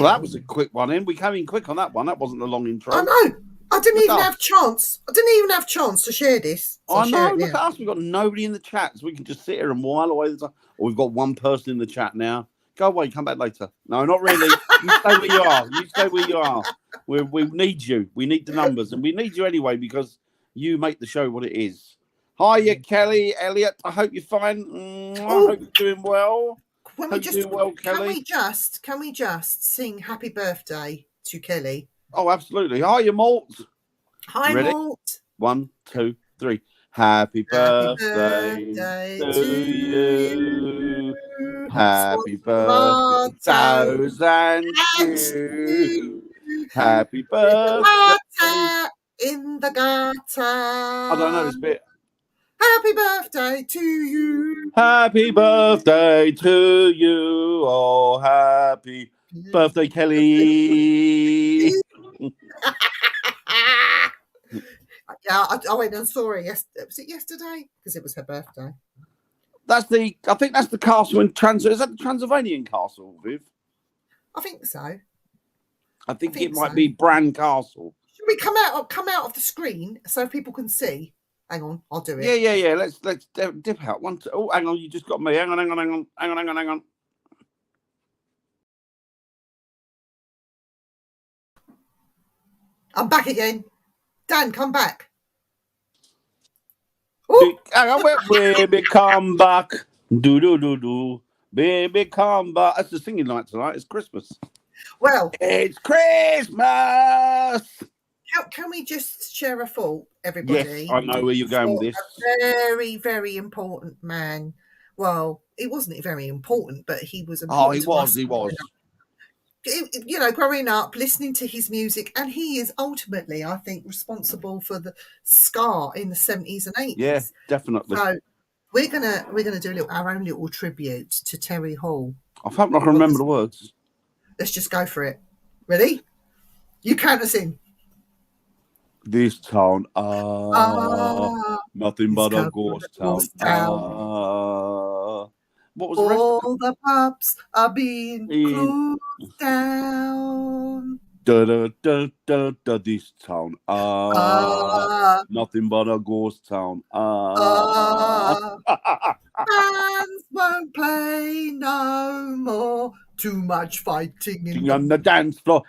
Well, that was a quick one in. We came in quick on that one. That wasn't a long intro. I know. I didn't even have chance. I didn't even have chance to share this. So I know. Look at us. We've got nobody in the chat, so we can just sit here and while away the time. Or we've got one person in the chat now. Go away. Come back later. No, not really. You stay where you are. You stay where you are. We need you. We need the numbers, and we need you anyway because you make the show what it is. Hiya, Kelly, Elliot. I hope you're fine. I hope you're doing well. Can we just sing happy birthday to Kelly? Oh, absolutely. Hiya, Malt. Hi, Ready? Malt. 1, 2, 3. Happy birthday to you. Happy birthday to you. Happy birthday. In the gutter. I don't know this bit. Happy birthday to you. Happy birthday to you. Oh, happy birthday, Kelly. Yeah, I went and saw her yesterday. Was it yesterday? Because it was her birthday. I think that's the castle in Is that the Transylvanian castle, Viv? I think so. I think it might be Bran Castle. Should we come out of the screen so people can see? Hang on, I'll do it. Yeah. Let's dip out. 1, 2. Oh, hang on, you just got me. Hang on. I'm back again. Dan, come back. Hang on, baby, come back. Do. Baby, come back. That's the singing night tonight. It's Christmas. Well, it's Christmas. Can we just share a thought, everybody? Yes, I know where you're going with this. A very, very important man. Well, he wasn't very important, but he was important. He was. You know, growing up, listening to his music, and he is ultimately, I think, responsible for the ska in the 70s and 80s. Yeah, definitely. So we're gonna do our own little tribute to Terry Hall. I hope I can remember the words. Let's just go for it. Ready? You count us in. This town, nothing but a ghost town. What was the rest of it? All the pubs are being closed down. This town, nothing but a ghost town. Bands won't play no more. Too much fighting on the dance floor.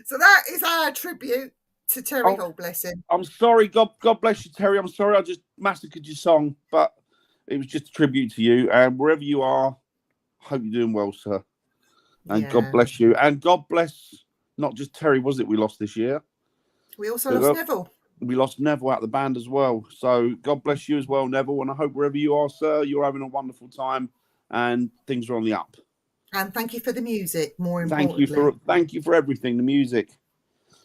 So that is our tribute to Terry Hall, bless him. I'm sorry, God bless you, Terry. I'm sorry I just massacred your song, but it was just a tribute to you. And wherever you are, I hope you're doing well, sir. And God bless you. And God bless not just Terry, was it, we lost this year? We also lost Neville. We lost Neville out of the band as well. So God bless you as well, Neville. And I hope wherever you are, sir, you're having a wonderful time and things are on the up. And thank you for the music, more importantly. Thank you for everything, the music.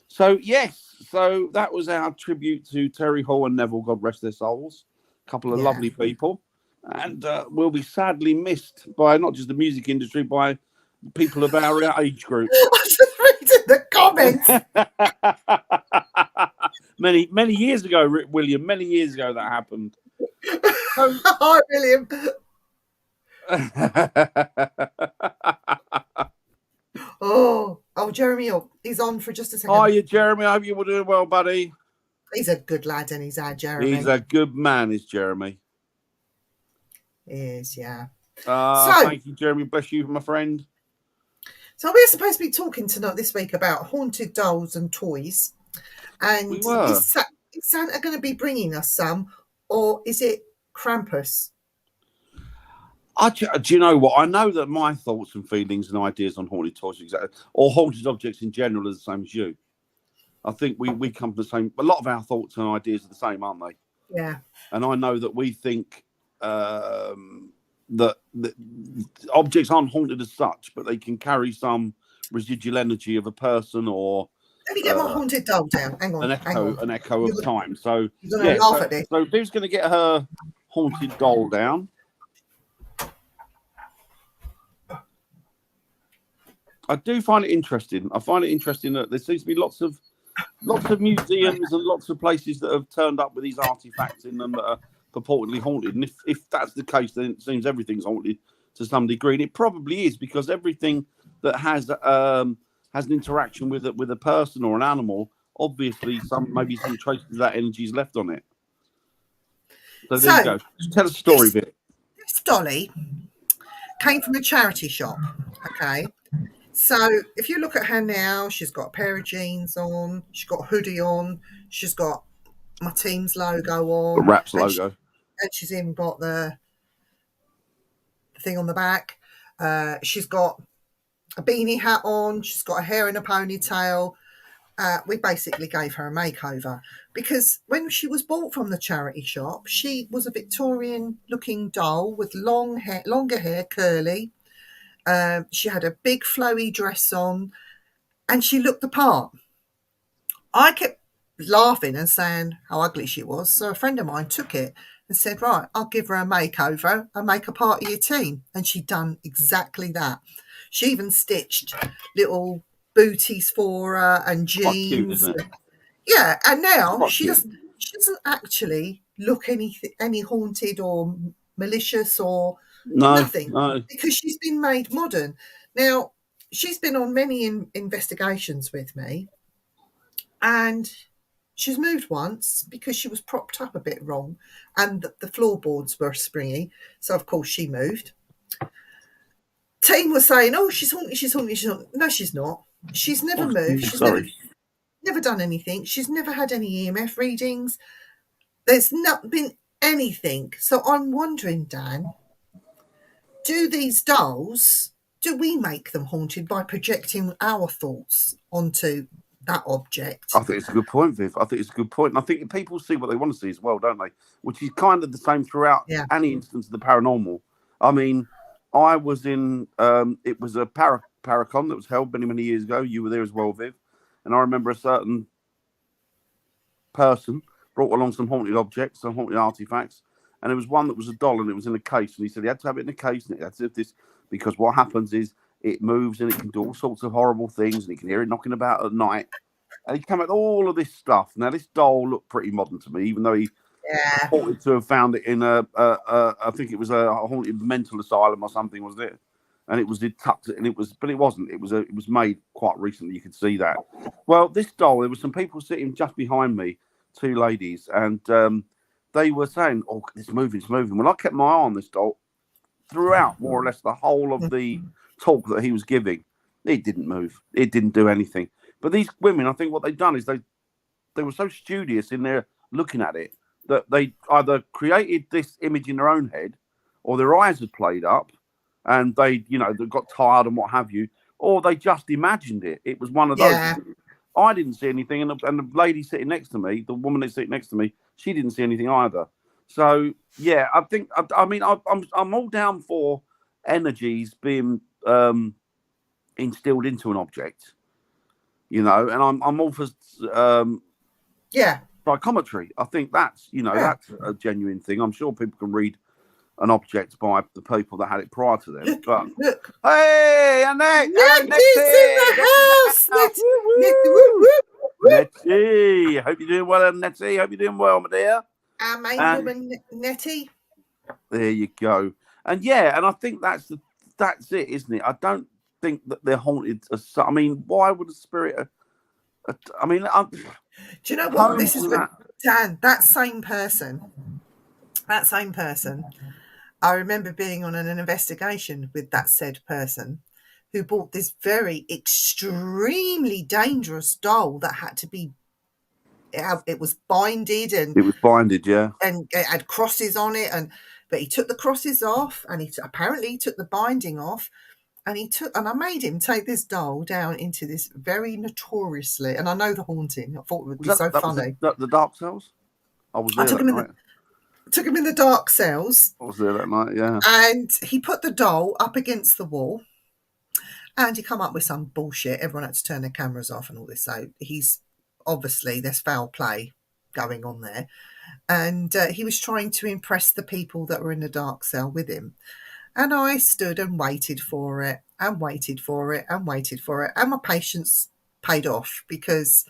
So, yes. So that was our tribute to Terry Hall and Neville, God rest their souls. A couple of lovely people. And we'll be sadly missed by not just the music industry, by people of our age group. I was just reading the comments. many years ago, William. Many years ago that happened. So, hi, William. Oh, Jeremy, he's on for just a second. Hiya, Jeremy. I hope you were doing well, buddy. He's a good lad, and he's our Jeremy. He's a good man, is Jeremy. He is, yeah. Thank you, Jeremy. Bless you, my friend. So we're supposed to be talking tonight this week about haunted dolls and toys. And is Santa going to be bringing us some, or is it Krampus? Do you know what? I know that my thoughts and feelings and ideas on haunted toys, or haunted objects in general, are the same as you. I think we come to the same. A lot of our thoughts and ideas are the same, aren't they? Yeah. And I know that we think that objects aren't haunted as such, but they can carry some residual energy of a person or. Let me get my haunted doll down. Hang on. An echo of time. So you're going to laugh at this. So Viv's going to get her haunted doll down. I do find it interesting. I find it interesting that there seems to be lots of lots of museums and lots of places that have turned up with these artifacts in them that are purportedly haunted. And if that's the case, then it seems everything's haunted to some degree. And it probably is, because everything that has an interaction with a person or an animal, obviously maybe some traces of that energy is left on it. So there you go. Just tell us a story bit. This dolly came from a charity shop. Okay. So if you look at her now, she's got a pair of jeans on, she's got a hoodie on, she's got my team's logo on. The Raps logo. And she's even got the thing on the back. She's got a beanie hat on, she's got her hair in a ponytail. We basically gave her a makeover, because when she was bought from the charity shop, she was a Victorian looking doll with longer hair, curly. She had a big flowy dress on and she looked the part. I kept laughing and saying how ugly she was. So a friend of mine took it and said, right, I'll give her a makeover and make her part of your team. And she'd done exactly that. She even stitched little booties for her and jeans. Cute, isn't it? Yeah, and now she doesn't actually look any haunted or malicious or nothing, because she's been made modern. Now, she's been on many investigations with me, and she's moved once because she was propped up a bit wrong and the floorboards were springy. So, of course, she moved. Team was saying, oh, she's haunted, she's haunted, she's haunted. No, she's not. She's never moved. She's never done anything. She's never had any EMF readings. There's not been anything. So I'm wondering, Dan, do these dolls, do we make them haunted by projecting our thoughts onto that object? I think it's a good point, Viv. I think it's a good point. And I think people see what they want to see as well, don't they? Which is kind of the same throughout any instance of the paranormal. I mean, I was in, it was a Paracon that was held many, many years ago. You were there as well, Viv. And I remember a certain person brought along some haunted objects, some haunted artifacts. And there was one that was a doll and it was in a case. And he said he had to have it in a case and it had to have this, because what happens is it moves and it can do all sorts of horrible things and you can hear it knocking about at night. And he came up with all of this stuff. Now, this doll looked pretty modern to me, even though he purported to have found it in I think it was a haunted mental asylum or something, was it? And it was tucked, and but it wasn't. It was made quite recently. You could see that. Well, this doll, there were some people sitting just behind me, two ladies, and they were saying, "Oh, it's moving, it's moving." Well, I kept my eye on this doll throughout, more or less, the whole of the talk that he was giving. It didn't move. It didn't do anything. But these women, I think what they'd done is they were so studious in their looking at it that they either created this image in their own head, or their eyes had played up, and they got tired and what have you, or they just imagined it. It was one of those. Yeah. I didn't see anything, and the lady sitting next to me, the woman that's sitting next to me, she didn't see anything either. So yeah, I think I'm all down for energies being instilled into an object, and I'm all for psychometry. I think that's that's a genuine thing. I'm sure people can read an object by the people that had it prior to them. Look. Hey, Annette! Nettie's in the house! Nettie! Hope you're doing well, Nettie. Hope you're doing well, my dear. Our main woman, Nettie. There you go. And yeah, and I think that's it, isn't it? I don't think that they're haunted. I mean, why would a spirit? Do you know what? This is Dan. That same person. I remember being on an investigation with that said person who bought this very extremely dangerous doll that had to be. It was binded and. It was binded, yeah. And it had crosses on it, but he took the crosses off, and he apparently took the binding off, and I made him take this doll down into this very notoriously, and I know the haunting. I thought it would be so funny. The dark cells. I was there. Took him in the dark cells. I was there that night, yeah. And he put the doll up against the wall, and he come up with some bullshit. Everyone had to turn their cameras off and all this. So he's obviously there's foul play going on there, and he was trying to impress the people that were in the dark cell with him. And I stood and waited for it, and waited for it, and waited for it, and my patience paid off, because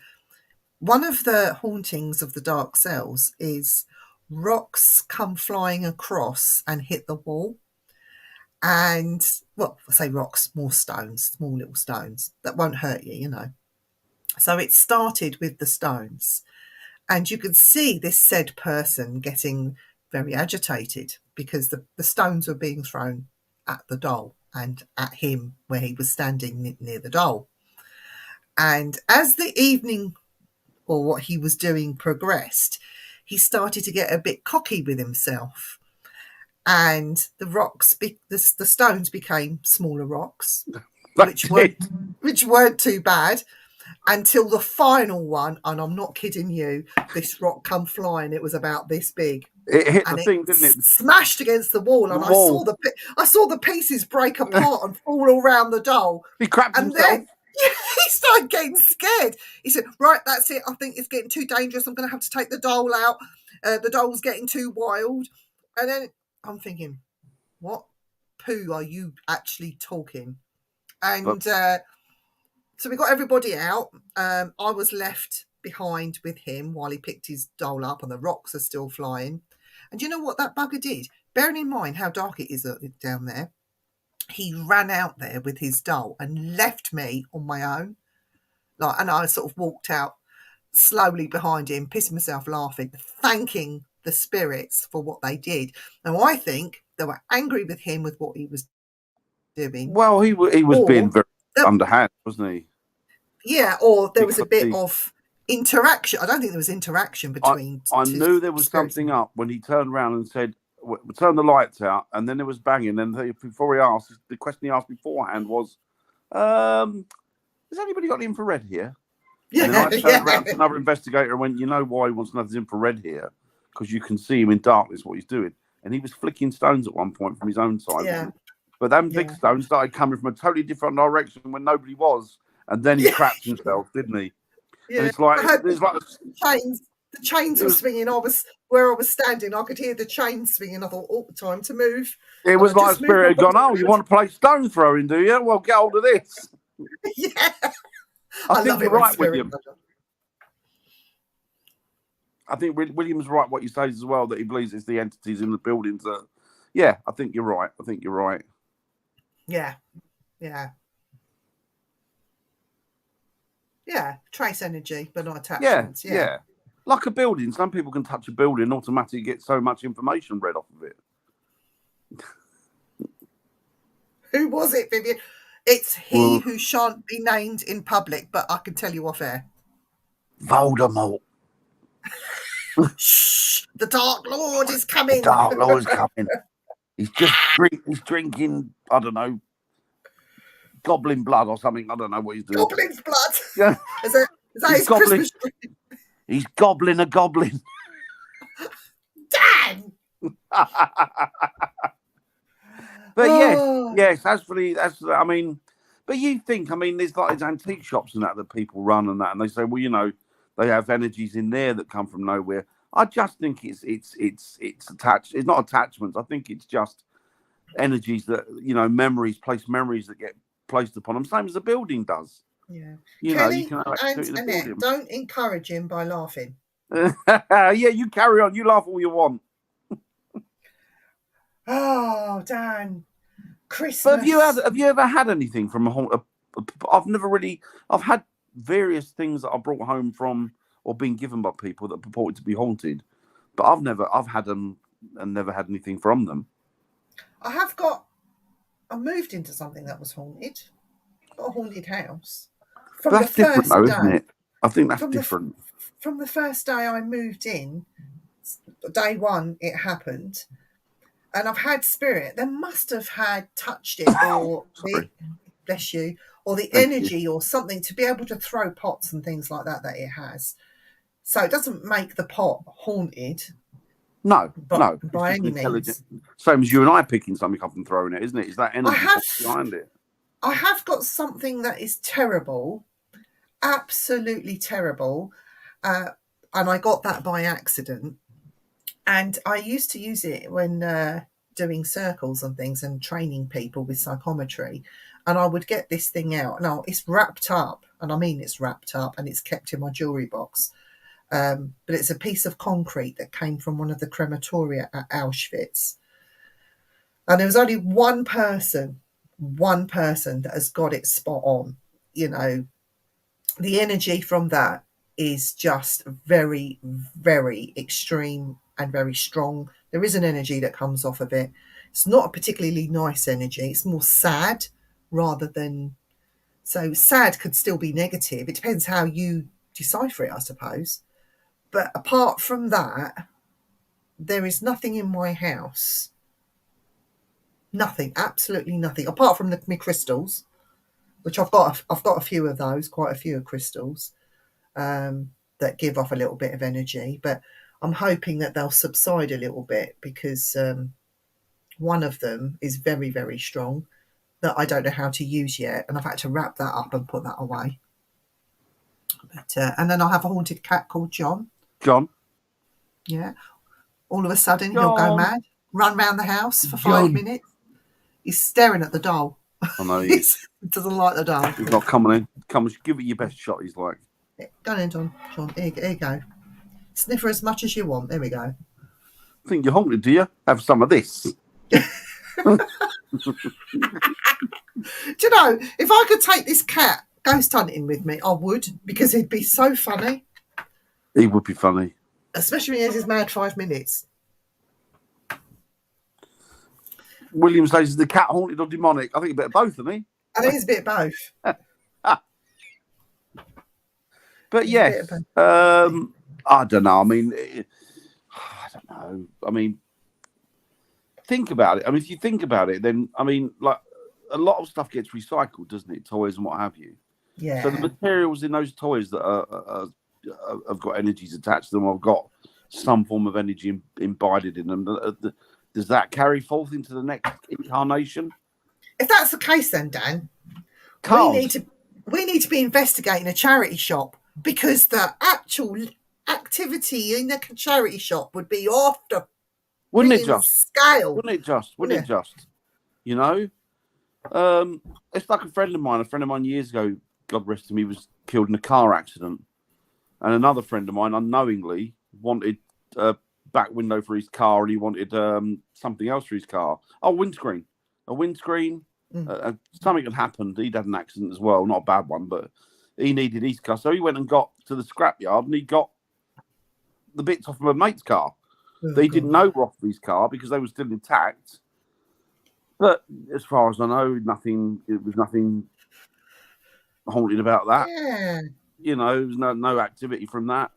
one of the hauntings of the dark cells is rocks come flying across and hit the wall. And, well, I say rocks, more stones, small little stones that won't hurt you, you know. So it started with the stones. And you could see this said person getting very agitated because the stones were being thrown at the doll and at him where he was standing near the doll. And as the evening or what he was doing progressed, he started to get a bit cocky with himself. And the rocks, the stones became smaller rocks, which weren't too bad, until the final one. And I'm not kidding you, this rock come flying. It was about this big. It hit the thing, didn't it? Smashed against the wall, and I saw the pieces break apart and fall all around the doll. He crapped himself. Then he started getting scared. He said, "Right, that's it. I think it's getting too dangerous. I'm going to have to take the doll out. The doll's getting too wild." And then I'm thinking, what poo are you actually talking? And so we got everybody out. I was left behind with him while he picked his doll up, and the rocks are still flying. And you know what that bugger did? Bearing in mind how dark it is down there, he ran out there with his doll and left me on my own. And I sort of walked out slowly behind him, pissing myself laughing, thanking the spirits for what they did. Now, I think they were angry with him with what he was doing. Well, he was being very underhand, wasn't he? Yeah, or there was a bit of interaction. I don't think there was interaction between. I knew there was something up when he turned around and said, "Turn the lights out," and then there was banging. And before he asked, the question he asked beforehand was, "Has anybody got the infrared here?" Yeah, and then I turned around to another investigator and went, "You know why he wants to know there's infrared here? Because you can see him in darkness, what he's doing." And he was flicking stones at one point from his own side. Yeah. But them big stones started coming from a totally different direction when nobody was. And then he crapped himself, didn't he? Yeah. And it's like the chains were swinging. Where I was standing, I could hear the chains swinging. I thought, oh, time to move. It was like spirit had gone, "Oh, you want to play stone throwing, do you? Well, get hold of this." Yeah. I think you're right, William. I think William's right what you say as well, that he believes it's the entities in the buildings that... Yeah, I think you're right. Yeah. Yeah, trace energy, but not attachments. Yeah. Like a building. Some people can touch a building and automatically get so much information read off of it. Who was it, Vivian? It's he who shan't be named in public, but I can tell you off air. Voldemort. Shh! The Dark Lord is coming. The Dark Lord is coming. He's just drinking, I don't know, goblin blood or something. I don't know what he's doing. Goblin's blood. Yeah. Is that his Christmas drink? He's gobbling a goblin. Dan. But yes, I mean, but you think, I mean, there's like these antique shops and that people run and that, and they say, well, you know, they have energies in there that come from nowhere. I just think it's attached. It's not attachments. I think it's just energies that, you know, memories that get placed upon them, same as a building does. Yeah. Kelly, you can and Annette, don't encourage him by laughing. Yeah, you carry on. You laugh all you want. Oh, Dan, Christmas. But have you ever had anything from I've had various things that I brought home from or been given by people that purported to be haunted, but I've had them and never had anything from them. I moved into something that was haunted. Got a haunted house. That's different though, isn't it? I think that's different. From the first day I moved in, day one, it happened. And I've had spirit. They must have had touched it or bless you, or the energy or something to be able to throw pots and things like that it has. So it doesn't make the pot haunted. No, by any means. Same as you and I picking something up and throwing it, isn't it? Is that energy behind it? I have got something that is terrible, absolutely terrible, and I got that by accident. And I used to use it when doing circles and things and training people with psychometry, and I would get this thing out. Now it's wrapped up, and I mean it's wrapped up, and it's kept in my jewelry box. But it's a piece of concrete that came from one of the crematoria at Auschwitz. And there was only one person that has got it spot on. You know, the energy from that is just very, very extreme and very strong. There is an energy that comes off of it. It's not a particularly nice energy. It's more sad rather than... So sad could still be negative. It depends how you decipher it, I suppose. But apart from that, there is nothing in my house. Nothing, absolutely nothing. Apart from my crystals, which I've got a few of those, quite a few of crystals. That give off a little bit of energy, but I'm hoping that they'll subside a little bit because one of them is very, very strong that I don't know how to use yet, and I've had to wrap that up and put that away. But and then I have a haunted cat called John. John? Yeah. All of a sudden, he'll go mad, run around the house for 5 minutes. He's staring at the doll. I know he doesn't like the doll. He's not coming in. Come, give it your best shot, he's like. Go on in, John. Here you go. Sniff her as much as you want. There we go. Think you're haunted, do you? Have some of this. Do you know, if I could take this cat ghost hunting with me, I would, because he'd be so funny. He would be funny. Especially when he has his mad 5 minutes. William says, is the cat haunted or demonic? I think a bit of both, isn't he? I think it's a bit of both. But yes, I don't know. I mean, I don't know. I mean, think about it. I mean, if you think about it, then, I mean, like, a lot of stuff gets recycled, doesn't it? Toys and what have you. Yeah. So the materials in those toys that have got energies attached to them, have got some form of energy imbibed in them. Does that carry forth into the next incarnation? If that's the case, then Dan, we need to be investigating a charity shop, because the actual activity in the charity shop would be off the scale. Wouldn't it just? You know, it's like a friend of mine years ago, God rest him, he was killed in a car accident, and another friend of mine unknowingly wanted a back window for his car, and he wanted something else for his car. A windscreen. Something had happened. He'd had an accident as well, not a bad one, but he needed his car. So he went and got to the scrapyard, and he got the bits off of a mate's car. They didn't know were off his car because they were still intact. But as far as I know, it was nothing haunted about that. Yeah. You know, there was no activity from that.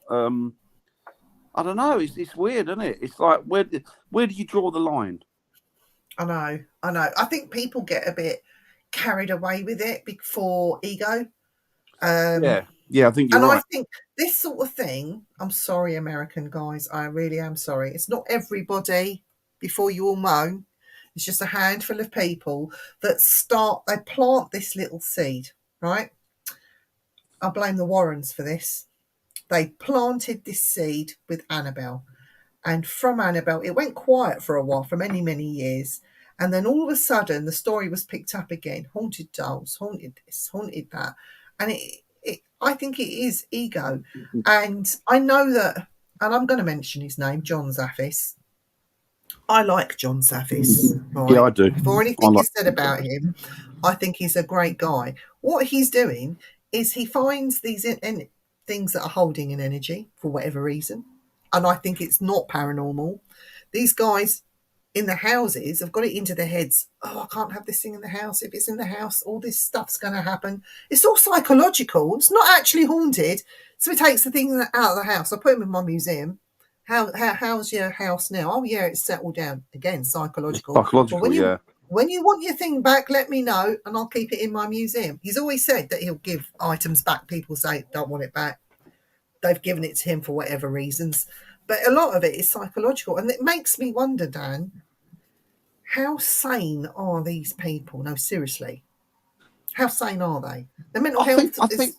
I don't know. It's weird, isn't it? It's like, where do you draw the line? I know. I think people get a bit carried away with it for ego. Yeah, I think you're right. I think this sort of thing, I'm sorry, American guys, I really am sorry. It's not everybody, before you all moan. It's just a handful of people that they plant this little seed, right? I blame the Warrens for this. They planted this seed with Annabelle. And from Annabelle, it went quiet for a while, for many, many years. And then all of a sudden, the story was picked up again. Haunted dolls, haunted this, haunted that. And I think it is ego. And I know that, and I'm going to mention his name, John Zaffis. I like John Zaffis. Right? Yeah, I do. Before anything is said about him, I think he's a great guy. What he's doing is he finds these things that are holding an energy for whatever reason. And I think it's not paranormal. These guys in the houses have got it into their heads. Oh, I can't have this thing in the house. If it's in the house, all this stuff's going to happen. It's all psychological. It's not actually haunted. So he takes the thing out of the house. I put him in my museum. How's your house now? Oh, yeah, it's settled down. Again, psychological. When you want your thing back, let me know and I'll keep it in my museum. He's always said that he'll give items back. People say, don't want it back. They've given it to him for whatever reasons. But a lot of it is psychological. And it makes me wonder, Dan, how sane are these people? No, seriously. How sane are they? The mental health is...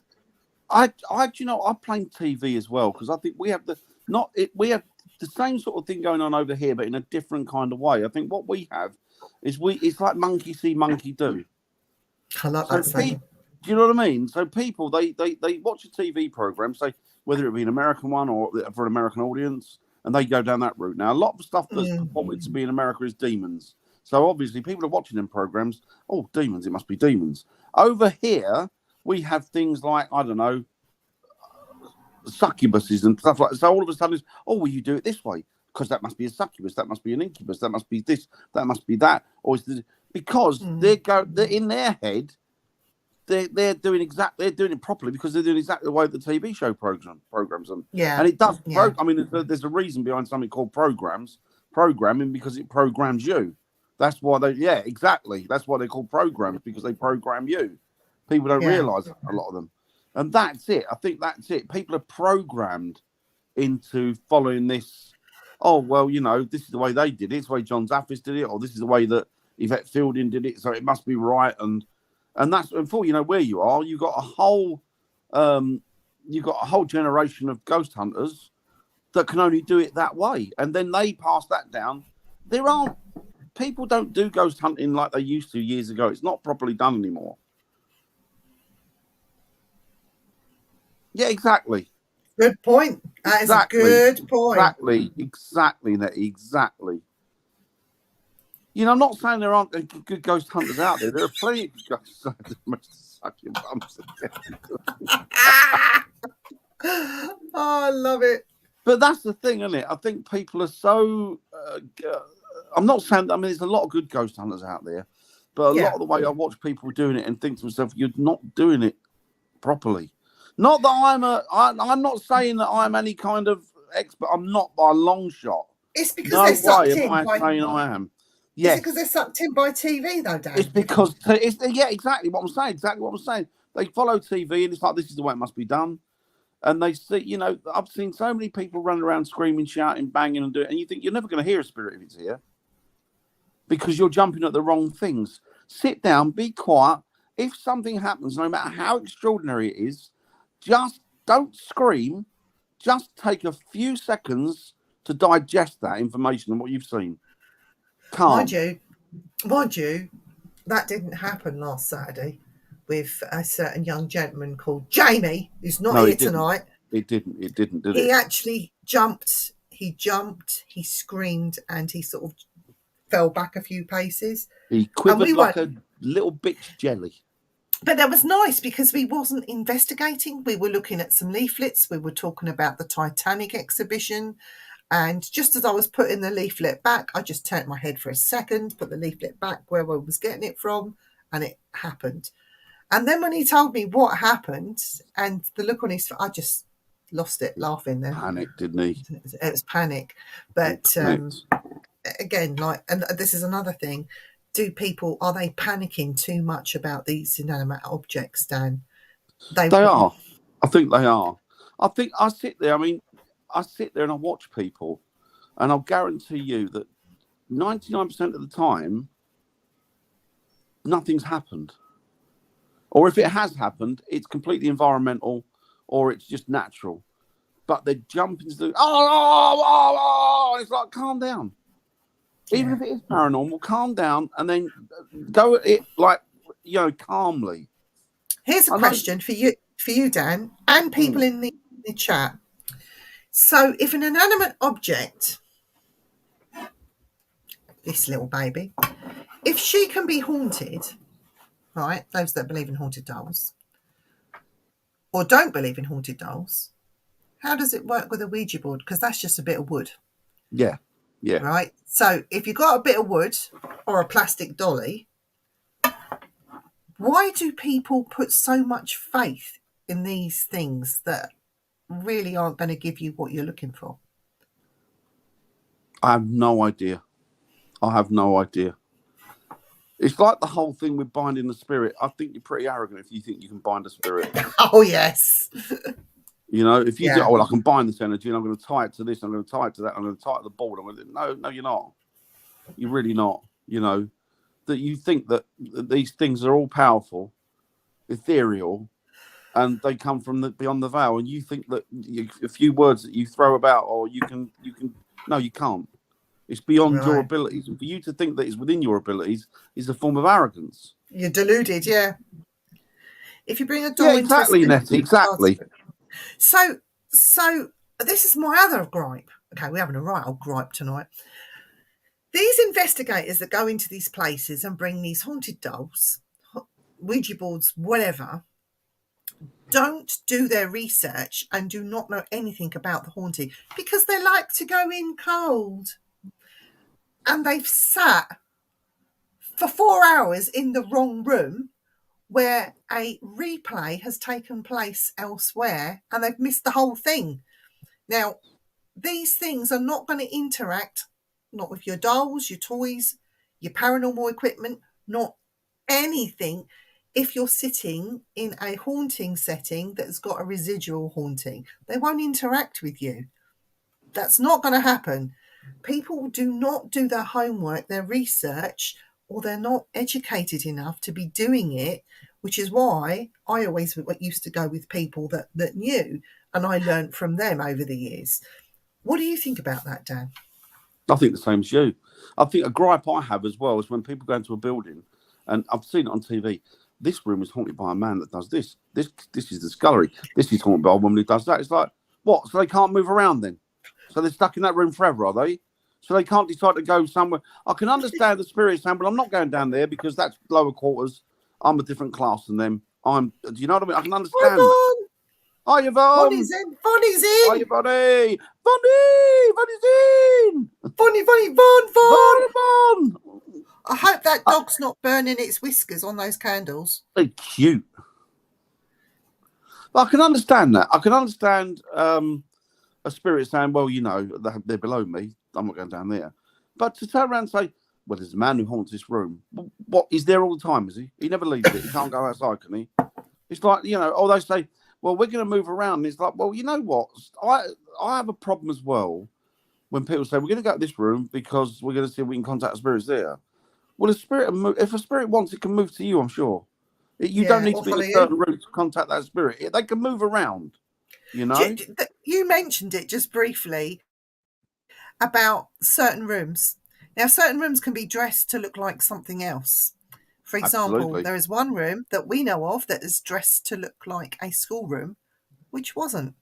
I blame TV as well, because I think we have the same sort of thing going on over here, but in a different kind of way. I think what we have is it's like monkey see, monkey do. I like that saying. Do you know what I mean? So people, they watch a TV program, say whether it be an American one or for an American audience, and they go down that route. Now, a lot of stuff that's purported to be in America is demons. So obviously, people are watching them programs. Oh, demons! It must be demons. Over here, we have things like, I don't know, succubuses and stuff like that. So all of a sudden, it's, oh, well, you do it this way because that must be a succubus, that must be an incubus, that must be this, that must be that, or is this, because they're in their head. They're doing it properly because they're doing exactly the way the TV show programs them. Yeah, and it does. I mean, there's a reason behind something called programming because it programs you. That's why exactly. That's why they're called programs, because they program you. People don't realise a lot of them, and that's it. I think that's it. People are programmed into following this. Oh well, this is the way they did it. It's the way John Zaffis did it, or this is the way that Yvette Fielding did it. So it must be right. And that's, and before you know where you are, you've got a whole generation of ghost hunters that can only do it that way, and then they pass that down. People don't do ghost hunting like they used to years ago. It's not properly done anymore. Yeah, exactly. Good point. That is a good point. Exactly. I'm not saying there aren't good ghost hunters out there. There are plenty of ghost hunters who must suck your bums to Oh, I love it. But that's the thing, isn't it? I think people are so... I'm not saying... I mean, there's a lot of good ghost hunters out there, but a lot of the way I watch people doing it and think to myself, you're not doing it properly. Not that I'm not saying that I'm any kind of expert. I'm not by a long shot. It's because they're sucked in. No way am I saying I am. Yes. Is it because they're sucked in by TV, though, Dan? It's because exactly what I'm saying. They follow TV, and it's like, this is the way it must be done. And they see, I've seen so many people running around screaming, shouting, banging, and doing it, and you think you're never going to hear a spirit if it's here, because you're jumping at the wrong things. Sit down, be quiet. If something happens, no matter how extraordinary it is, just don't scream. Just take a few seconds to digest that information and what you've seen. Calm. Mind you, that didn't happen last Saturday with a certain young gentleman called Jamie, who's not here tonight. It didn't, did it? He actually jumped, he screamed, and he sort of fell back a few paces. He quivered like a little bitch jelly. But that was nice because we wasn't investigating. We were looking at some leaflets. We were talking about the Titanic exhibition. And just as I was putting the leaflet back, I just turned my head for a second, put the leaflet back where I was getting it from, and it happened. And then when he told me what happened and the look on his face, I just lost it laughing then. Panic, didn't he? It was panic. But again, and this is another thing. Are they panicking too much about these inanimate objects, Dan? They are. I think they are. I sit there and I watch people, and I'll guarantee you that 99% of the time, nothing's happened. Or if it has happened, it's completely environmental or it's just natural. But they jump into the, it's like, calm down. Even if it is paranormal, calm down and then go at it calmly. Here's a question for you, Dan, and people in the chat. So if an inanimate object, this little baby, if she can be haunted, right, those that believe in haunted dolls, or don't believe in haunted dolls, how does it work with a Ouija board? Because that's just a bit of wood. Yeah. Right? So if you've got a bit of wood or a plastic dolly, why do people put so much faith in these things that really aren't going to give you what you're looking for? I have no idea. It's like the whole thing with binding the spirit. I think you're pretty arrogant if you think you can bind a spirit. Oh, yes. If you do, I can bind this energy and I'm going to tie it to this, I'm going to tie it to that, I'm going to tie it to the board. No, you're not. You're really not. That you think that these things are all powerful, ethereal, and they come from beyond the veil, and you think that a few words that you throw about, or you can No, you can't. It's beyond your abilities. And for you to think that it's within your abilities is a form of arrogance. You're deluded, yeah. If you bring a doll into exactly, Nettie, exactly. So this is my other gripe. Okay, we're having a right old gripe tonight. These investigators that go into these places and bring these haunted dolls, Ouija boards, whatever, don't do their research and do not know anything about the haunting because they like to go in cold. And they've sat for 4 hours in the wrong room where a replay has taken place elsewhere and they've missed the whole thing. Now, these things are not going to interact, not with your dolls, your toys, your paranormal equipment, not anything, if you're sitting in a haunting setting that's got a residual haunting. They won't interact with you. That's not going to happen. People do not do their homework, their research, or they're not educated enough to be doing it, which is why I always used to go with people that knew, and I learned from them over the years. What do you think about that, Dan? I think the same as you. I think a gripe I have as well is when people go into a building, and I've seen it on TV, this room is haunted by a man that does this. This is the scullery. This is haunted by a woman who does that. It's like, what? So they can't move around then? So they're stuck in that room forever, are they? So they can't decide to go somewhere. I can understand the spirit saying, but I'm not going down there because that's lower quarters. I'm a different class than them. Do you know what I mean? I can understand that. Hi, Yvonne. Bonnie's in. Bonnie's in. Hi, Bonnie. Bonnie's in. Bonnie. Bonnie. I hope that dog's not burning its whiskers on those candles. They're cute. But I can understand that. I can understand a spirit saying, well, you know, they're below me. I'm not going down there. But to turn around and say, well, there's a man who haunts this room. What? He's there all the time, is he? He never leaves it. He can't go outside, can he? It's like, you know, they say, well, we're going to move around. And it's like, well, you know what? I have a problem as well when people say, we're going to go to this room because we're going to see if we can contact spirits there. Well, if a spirit wants, it can move to you, I'm sure. You don't need to be in a certain route to contact that spirit. They can move around, you know? You mentioned it just briefly about certain rooms. Now, certain rooms can be dressed to look like something else. For example, There is one room that we know of that is dressed to look like a schoolroom, which wasn't.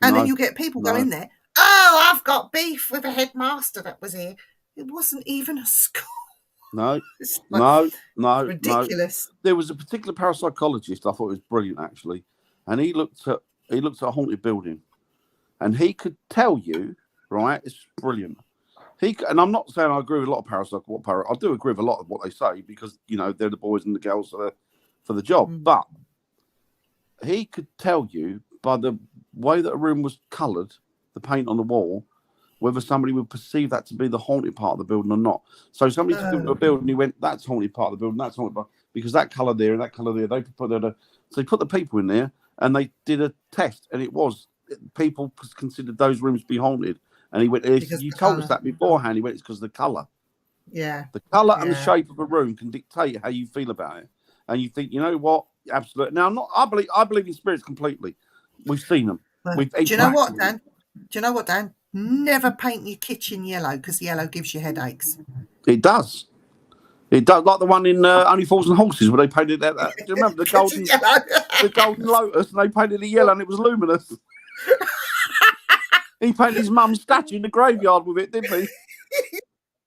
And then you get people go in there, oh, I've got beef with a headmaster that was here. It wasn't even a school. No. Ridiculous. No. There was a particular parapsychologist I thought was brilliant, actually. And he looked at a haunted building. And he could tell you, right, it's brilliant. And I'm not saying I agree with a lot of parapsychology. I do agree with a lot of what they say because, you know, they're the boys and the girls for the job. But he could tell you by the way that a room was coloured, the paint on the wall, whether somebody would perceive that to be the haunted part of the building or not. So somebody took into a building, he went, that's haunted part of the building, that's haunted part, because that colour there and that colour there, so they put the people in there and they did a test, and people considered those rooms to be haunted. And he went, you told us that beforehand. He went, it's because of the colour. Yeah. The colour and the shape of a room can dictate how you feel about it. And you think, you know what? Absolutely. Now, I believe in spirits completely. We've seen them. Do you know what, Dan? Never paint your kitchen yellow because yellow gives you headaches. It does. It does, like the one in Only Fools and Horses where they painted that. Do you remember the golden lotus, and they painted it yellow and it was luminous? He painted his mum's statue in the graveyard with it, didn't he?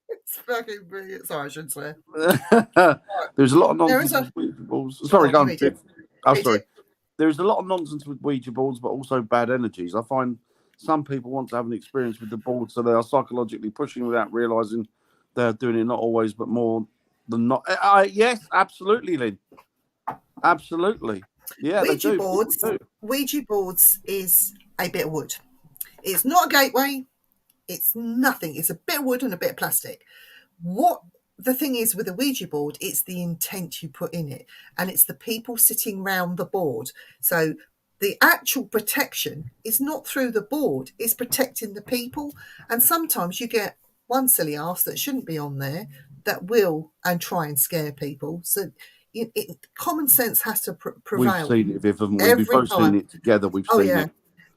It's fucking brilliant. Sorry, I shouldn't swear. There's a lot of nonsense with Ouija boards. Sorry, go on. I'm sorry. There's a lot of nonsense with Ouija boards, but also bad energies. I find some people want to have an experience with the board, so they are psychologically pushing without realising they're doing it not always, but more than not. Yes, absolutely, Lynn. Absolutely. Yeah, Ouija boards is a bit of wood. It's not a gateway. It's nothing. It's a bit of wood and a bit of plastic. What the thing is with a Ouija board, it's the intent you put in it, and it's the people sitting round the board. So the actual protection is not through the board. It's protecting the people. And sometimes you get one silly ass that shouldn't be on there that will and try and scare people. So common sense has to prevail. We've seen it, Viv, haven't we? We've both seen it together. We've seen it.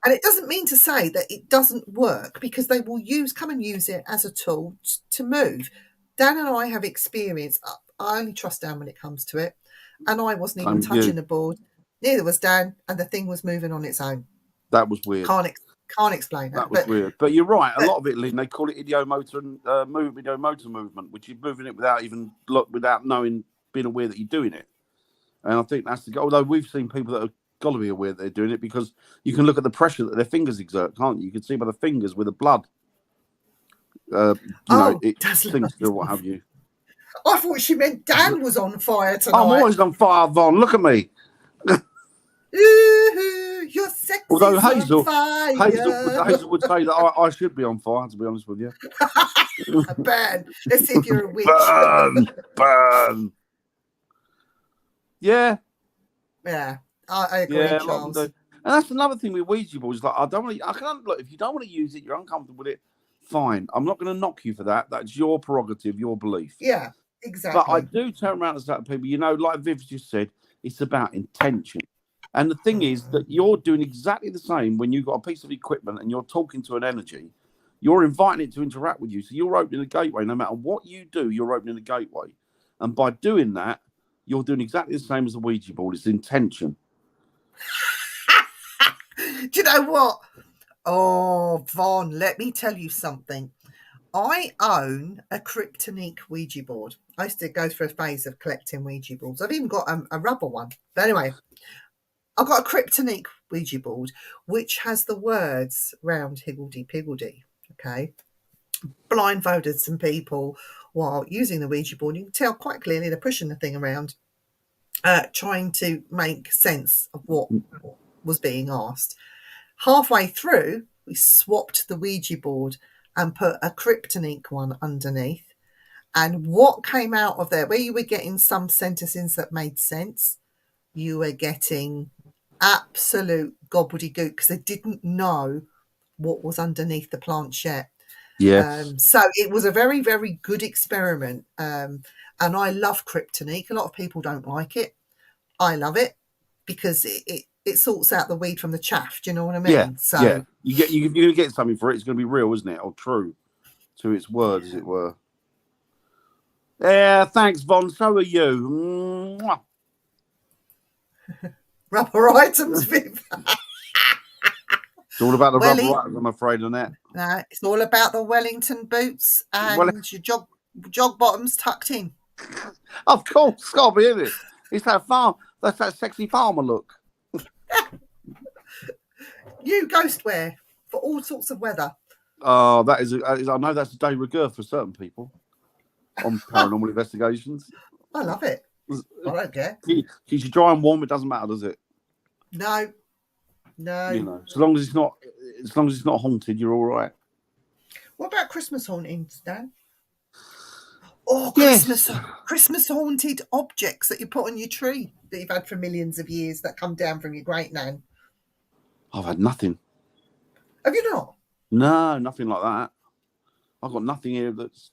And it doesn't mean to say that it doesn't work, because they will come and use it as a tool to move. Dan and I have experience. I only trust Dan when it comes to it. And I wasn't even touching the board. Neither was Dan. And the thing was moving on its own. That was weird. Can't explain that. That was weird. But you're right. A lot of it, Lynn, they call it ideomotor movement, which is moving it without being aware that you're doing it. And I think that's the goal. Although we've seen people that have got to be aware that they're doing it, because you can look at the pressure that their fingers exert, can't you? You can see by the fingers with the blood. It sinks through, what have you. I thought she meant Dan was on fire tonight. I'm always on fire, Von. Look at me. Ooh, you're sexy. Although Hazel would say that I should be on fire, to be honest with you. Burn. Let's see if you're a witch. Burn. Yeah. Yeah, I agree, Charles. And that's another thing with Ouija boards. Like, if you don't want to use it, you're uncomfortable with it, fine. I'm not going to knock you for that. That's your prerogative, your belief. Yeah, exactly. But I do turn around and say to people, like Viv just said, it's about intention. And the thing is that you're doing exactly the same when you've got a piece of equipment and you're talking to an energy. You're inviting it to interact with you. So you're opening a gateway. No matter what you do, you're opening a gateway. And by doing that, you're doing exactly the same as a Ouija board. It's intention. Do you know what? Oh, Von, let me tell you something. I own a Kryptonic Ouija board. I used to go through a phase of collecting Ouija boards. I've even got a rubber one. But anyway, I've got a Kryptonic Ouija board, which has the words round higgledy-piggledy, okay? Blindfolded some people while using the Ouija board. You can tell quite clearly they're pushing the thing around, trying to make sense of what was being asked. Halfway through, we swapped the Ouija board and put a Kryptonic one underneath. And what came out of there, where you were getting some sentences that made sense, you were getting absolute gobbledygook, because they didn't know what was underneath the planchette. Yes. So it was a very, very good experiment. And I love Kryptonic. A lot of people don't like it. I love it because it sorts out the weed from the chaff. Do you know what I mean? Yeah. So yeah. You're going to get something for it. It's going to be real, isn't it? Or true to its word, as it were. Yeah, thanks, Von. So are you. Mwah. Rubber items, Viv. It's all about the rubber items, I'm afraid, Annette. No, it's all about the Wellington boots and your jog bottoms tucked in. Of course, it's got to be, isn't it? It's that's that sexy farmer look. You ghost wear for all sorts of weather. Oh, I know that's a day reserved for certain people on paranormal investigations. I love it. I don't care. Keeps you dry and warm. It doesn't matter, does it? No. As long as it's not haunted, you're all right. What about Christmas hauntings, Dan? Oh, Christmas haunted objects that you put on your tree that you've had for millions of years that come down from your great nan. I've had nothing. Have you not? No, nothing like that. I've got nothing here that's.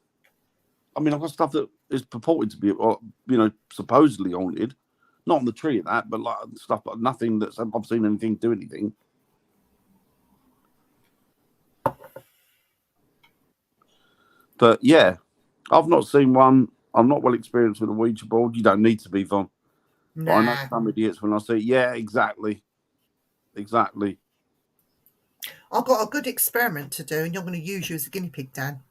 I mean, I've got stuff that is purported to be, supposedly haunted. Not on the tree of that, but like stuff, but nothing that's I've seen anything do anything. But yeah, I've not seen one. I'm not well experienced with a Ouija board. You don't need to be, Von. Nah. But I know some idiots when I say, yeah, exactly. Exactly. I've got a good experiment to do, and you're going to use you as a guinea pig, Dan.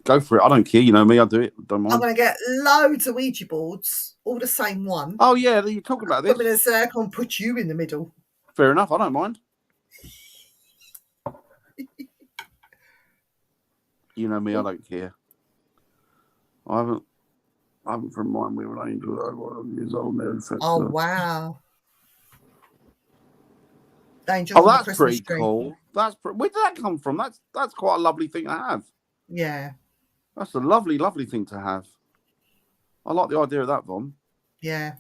Go for it. I don't care. You know me. I do it. Don't mind. I'm going to get loads of Ouija boards, all the same one. Oh, yeah. You're talking about this. Put them in a circle and put you in the middle. Fair enough. I don't mind. You know me. I don't care. I haven't from mine. We were angel. I was years old now. Oh, wow. Angel oh, that's Christmas pretty cool. Where did that come from? That's quite a lovely thing to have. Yeah. That's a lovely, lovely thing to have. I like the idea of that, Von. Yeah.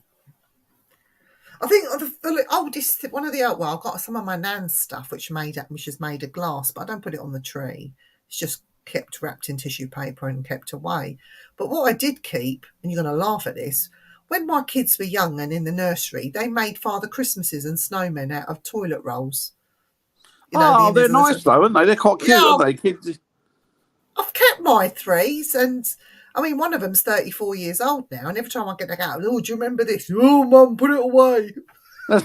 I think the oldest one of the I've got some of my nan's stuff which is made of glass, but I don't put it on the tree. It's just kept wrapped in tissue paper and kept away. But what I did keep, and you're going to laugh at this, when my kids were young and in the nursery, they made Father Christmases and snowmen out of toilet rolls. They're nice though, aren't they? They're quite cute, aren't they? Kids. I've kept my 3s, and I mean, one of them's 34 years old now, and every time I get a out, oh, do you remember this? Oh, Mum, put it away. A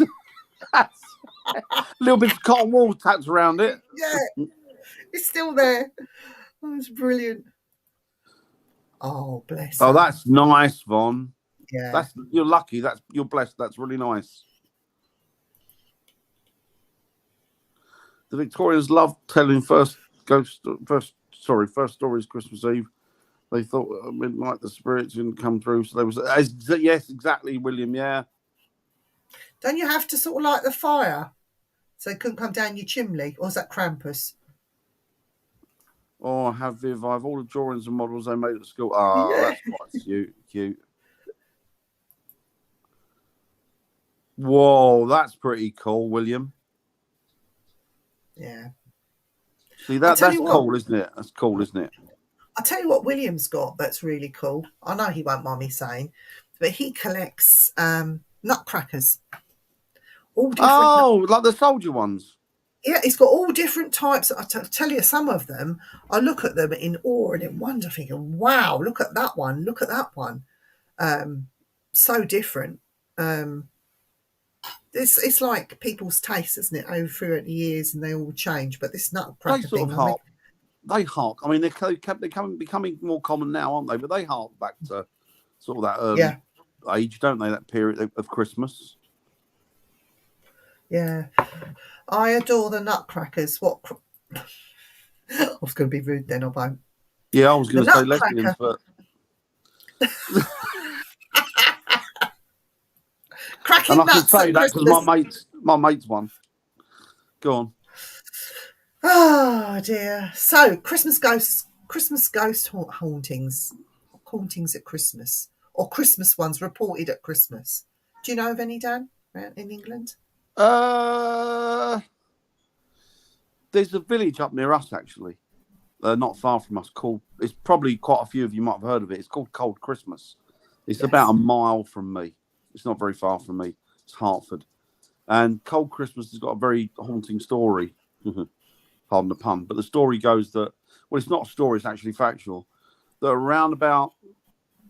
little bit of cotton wool tacked around it. Yeah, it's still there. Oh, it's brilliant. Oh, bless her. That's nice, Von. Yeah. You're lucky. You're blessed. That's really nice. The Victorians loved telling first stories Christmas Eve. They thought midnight the spirits didn't come through, so there was yes, exactly, William. Yeah. Don't you have to sort of light the fire so it couldn't come down your chimney, or is that Krampus? Oh, I have Viv. I have all the drawings and models they made at school. That's quite cute. Whoa, that's pretty cool, William. Yeah. See, that's cool, isn't it? That's cool, isn't it? I'll tell you what William's got that's really cool. I know he won't mind me saying, but he collects nutcrackers. All different like the soldier ones. Yeah, he's got all different types. I'll tell you, some of them, I look at them in awe and in wonder, thinking, wow, look at that one, look at that one. So different. It's like people's tastes, isn't it, over through the years, and they all change. But this nutcracker thing, they hark. I mean, they're becoming more common now, aren't they? But they hark back to sort of that early age, don't they? That period of Christmas. Yeah, I adore the nutcrackers. I was going to be rude then, I won't. Yeah, I was going to say lesbians, but cracking and I nuts. can say that because my mate's one. Go on. Oh dear. So Christmas ghost hauntings at Christmas, or Christmas ones reported at Christmas. Do you know of any, Dan, in England? There's a village up near us, actually, not far from us, called, it's probably quite a few of you might have heard of it. It's called Cold Christmas. It's about a mile from me. It's not very far from me. It's Hertford. And Cold Christmas has got a very haunting story. Pardon the pun. But the story goes that, well, it's not a story, it's actually factual, that around about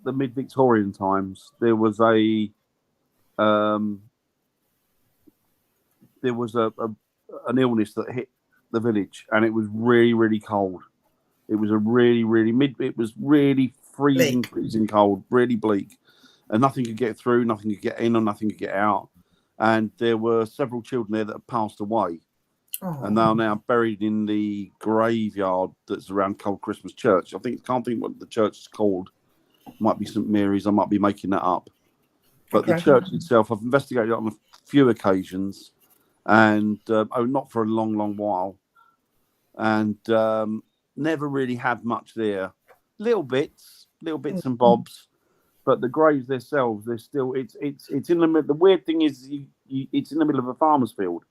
the mid-Victorian times, there was an illness that hit the village, and it was really, really cold. It was really freezing cold, really bleak, and nothing could get through, nothing could get in, or nothing could get out. And there were several children there that had passed away, and they are now buried in the graveyard that's around Cold Christmas Church. Can't think what the church is called. It might be St Mary's. I might be making that up. But the church itself, I've investigated it on a few occasions, and not for a long, long while, and never really had much there. Little bits and bobs, but the graves themselves, they're still. It's in the middle. The weird thing is, it's in the middle of a farmer's field,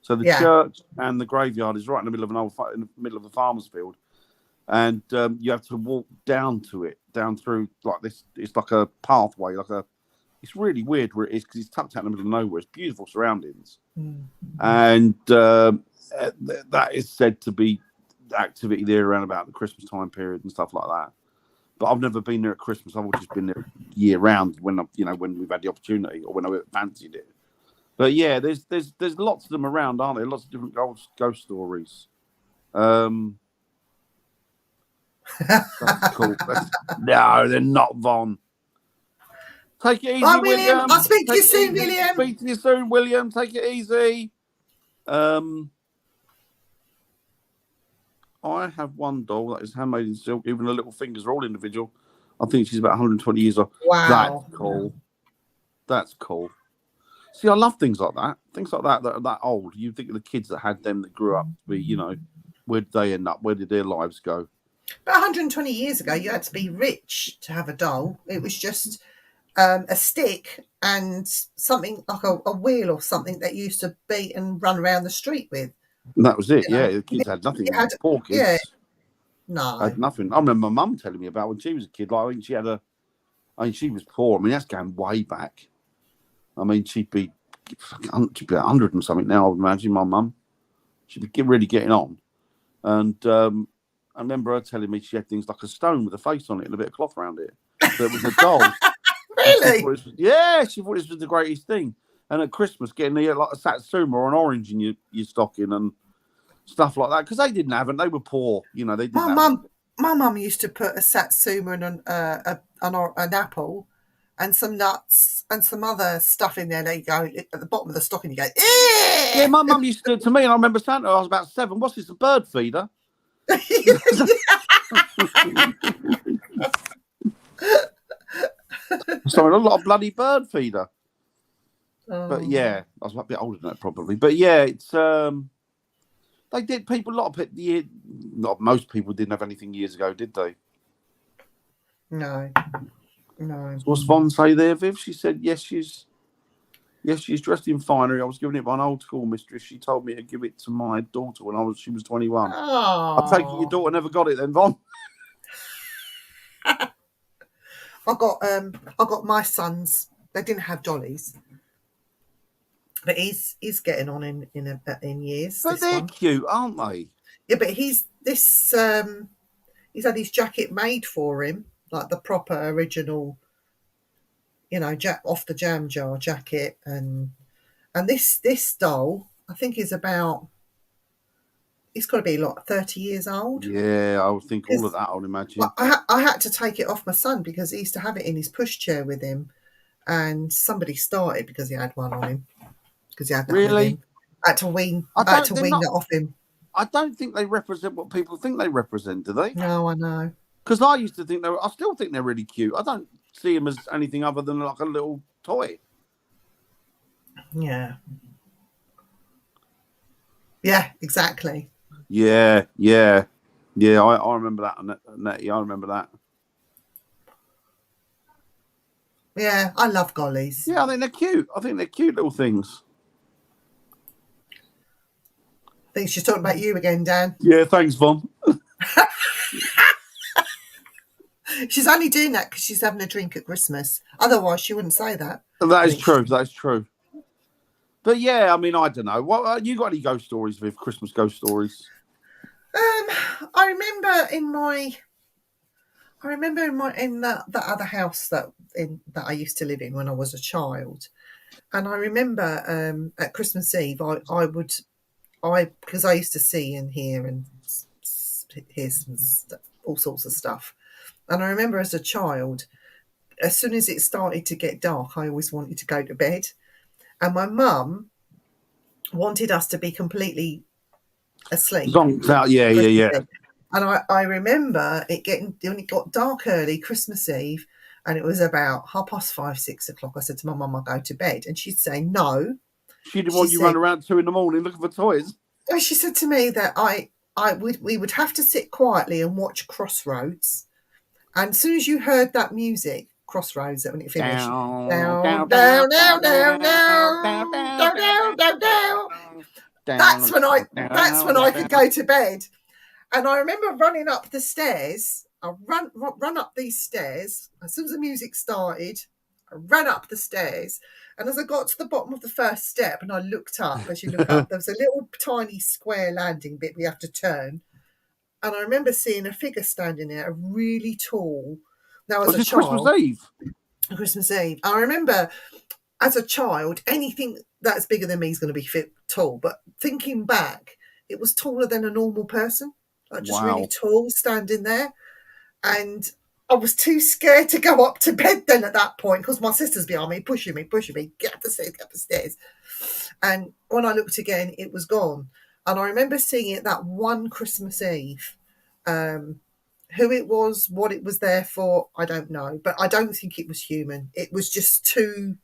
so the church and the graveyard is right in the middle of a farmer's field, and you have to walk down to it, down through like this. It's like a pathway, It's really weird where it is because it's tucked out in the middle of nowhere. It's beautiful surroundings. And that is said to be activity there around about the Christmas time period and stuff like that. But I've never been there at Christmas. I've just been there year round when we've had the opportunity or when I fancied it. But yeah, there's lots of them around, aren't there? Lots of different ghost stories. That's cool. No, they're not, Von. Take it easy, William. I'll speak to you soon, William. Speak to you soon, William. Take it easy. I have one doll that is handmade in silk. Even the little fingers are all individual. I think she's about 120 years old. Wow. That's cool. That's cool. See, I love things like that. Things like that are that old. You think of the kids that had them that grew up to be, where did they end up? Where did their lives go? But 120 years ago, you had to be rich to have a doll. It was just a stick and something like a wheel or something that you used to beat and run around the street with. And that was it. Yeah, the kids had nothing. Poor kids. Yeah. No. Had nothing. I remember my mum telling me about when she was a kid. Like, she was poor. I mean, that's going way back. I mean, she'd be 100 and something now, I would imagine, my mum. She'd be really getting on. And I remember her telling me she had things like a stone with a face on it and a bit of cloth around it. So it was a doll. Really? She thought this was the greatest thing. And at Christmas, getting like a satsuma or an orange in your stocking and stuff like that, because they didn't have it. They were poor, you know. They didn't. My mum used to put a satsuma and an apple and some nuts and some other stuff in there. There you go at the bottom of the stocking. You go, eeh! Yeah, my mum used to do it to me, and I remember saying to her, I was about 7. What's this? A bird feeder? Sorry, a lot of bloody bird feeder. Oh. But yeah, I was a bit older than that probably. But yeah, it's they did. People, a lot of people. Not most people didn't have anything years ago, did they? No. What's Von say there, Viv? She said yes. She's dressed in finery. I was given it by an old school mistress. She told me to give it to my daughter when she was 21. Oh. I take it your daughter never got it then, Von. I got my sons. They didn't have dollies, but he's getting on in years. But they're cute, aren't they? Yeah, but he's had his jacket made for him, like the proper original, you know, off the jam jar jacket, and this doll I think is about. It's got to be like 30 years old. Yeah, I would think all of that, I would imagine. I had to take it off my son because he used to have it in his pushchair with him, and somebody started because he had one on him. Because he had that really? With him. I had to wean that off him. I don't think they represent what people think they represent, do they? No, I know. Because I used to think I still think they're really cute. I don't see them as anything other than like a little toy. Yeah. Yeah, exactly. Yeah. I remember that. Nettie, I remember that. Yeah, I love gollies. Yeah, I think they're cute. I think they're cute little things. I think she's talking about you again, Dan. Yeah, thanks, Von. She's only doing that because she's having a drink at Christmas. Otherwise, she wouldn't say that. That is true. That's true. But yeah, I mean, I don't know. What you got any ghost stories, Viv? Christmas ghost stories? I remember in that other house that I used to live in when I was a child, and I remember at Christmas Eve because I used to see and hear and hear all sorts of stuff, and I remember as a child, as soon as it started to get dark, I always wanted to go to bed, and my mum wanted us to be completely asleep. Zonked out, yeah. And I remember when it got dark early, Christmas Eve, and it was about 5:30, 6 o'clock. I said to my mum, I'll go to bed. And she'd say no. She didn't want you run around 2 a.m. looking for toys. She said to me that we would have to sit quietly and watch Crossroads. And as soon as you heard that music, Crossroads, when it finished, down. That's when I could go to bed. And I remember running up the stairs. I run up these stairs. As soon as the music started, I ran up the stairs. And as I got to the bottom of the first step and I looked up, as you look up, there was a little tiny square landing bit we have to turn. And I remember seeing a figure standing there, a really tall. Now, as a child, Christmas Eve. I remember as a child, anything that's bigger than me is going to be tall. But thinking back, it was taller than a normal person. Like just really tall, standing there. And I was too scared to go up to bed then at that point because my sister's behind me, pushing me, get up the stairs. And when I looked again, it was gone. And I remember seeing it that one Christmas Eve. Who it was, what it was there for, I don't know. But I don't think it was human. It was just too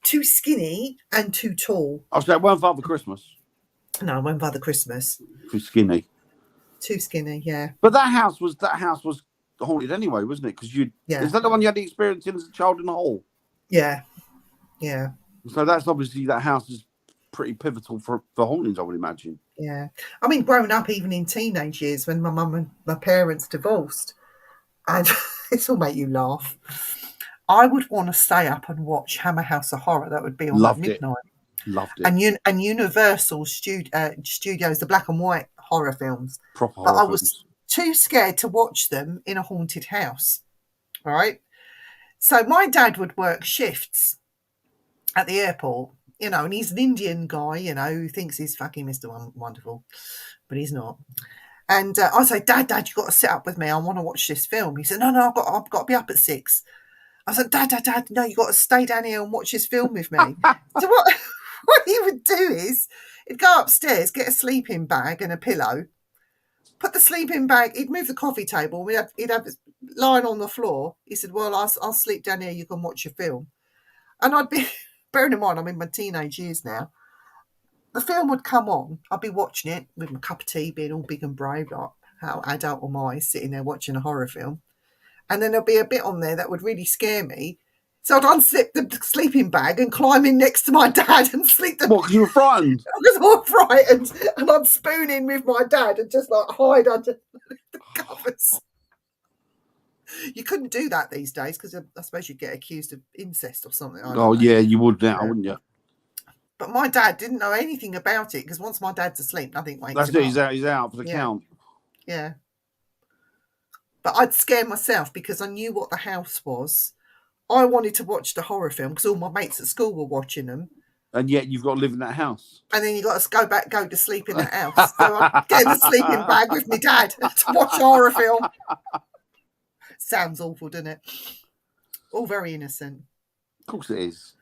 skinny and too tall. I was like, one Father Christmas. No, one Father Christmas. Too skinny. Too skinny, yeah. But that house was haunted anyway, wasn't it? Because is that the one you had the experience in as a child in the hole? Yeah. So that's obviously that house is pretty pivotal for hauntings, I would imagine. Yeah. I mean, growing up, even in teenage years, when my mum and my parents divorced, and this will make you laugh, I would want to stay up and watch Hammer House of Horror. That would be on at midnight. Loved it. And Universal Studios, the black and white horror films. Proper but horror I was films. too scared to watch them in a haunted house. All right. So my dad would work shifts at the airport, and he's an Indian guy, who thinks he's fucking Mr. Wonderful, but he's not. And I say, Dad, you've got to sit up with me. I want to watch this film. He said, No, I've got to be up at 6. I said, Dad, no, you've got to stay down here and watch this film with me. So what he would do is he'd go upstairs, get a sleeping bag and a pillow, put the sleeping bag, he'd move the coffee table, he'd have it lying on the floor. He said, well, I'll sleep down here, you can watch your film. And I'd be, bearing in mind, I'm in my teenage years now, the film would come on, I'd be watching it with my cup of tea, being all big and brave, like how adult am I, sitting there watching a horror film. And then there'll be a bit on there that would really scare me. So I'd unzip the sleeping bag and climb in next to my dad and sleep. What, because you were frightened? I was all frightened. And I'd spoon in with my dad and just like hide under the covers. You couldn't do that these days because I suppose you'd get accused of incest or something. Oh, yeah, you would now, wouldn't you? But my dad didn't know anything about it because once my dad's asleep, nothing wakes That's him it, up. he's out for the count. Yeah. But I'd scare myself because I knew what the house was. I wanted to watch the horror film because all my mates at school were watching them. And yet you've got to live in that house. And then you got to go to sleep in that house. So I'd get in the sleeping bag with my dad to watch a horror film. Sounds awful, doesn't it? All very innocent. Of course it is.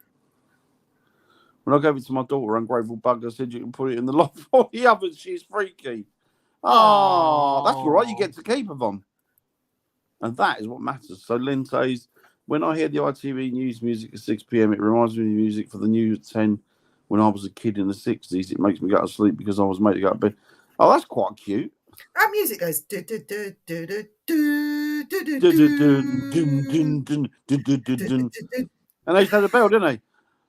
When I gave it to my daughter, Ungrateful Bug, I said you can put it in the loft for the oven. She's freaky. Oh, that's all right. You get to keep them on. And that is what matters. So Lynn says, when I hear the ITV news music at 6 p.m, it reminds me of the music for the news at 10 when I was a kid in the 60s. It makes me go to sleep because I was made to go to bed. Oh, that's quite cute. That music goes do do do do do do do do. And they said the bell, didn't they?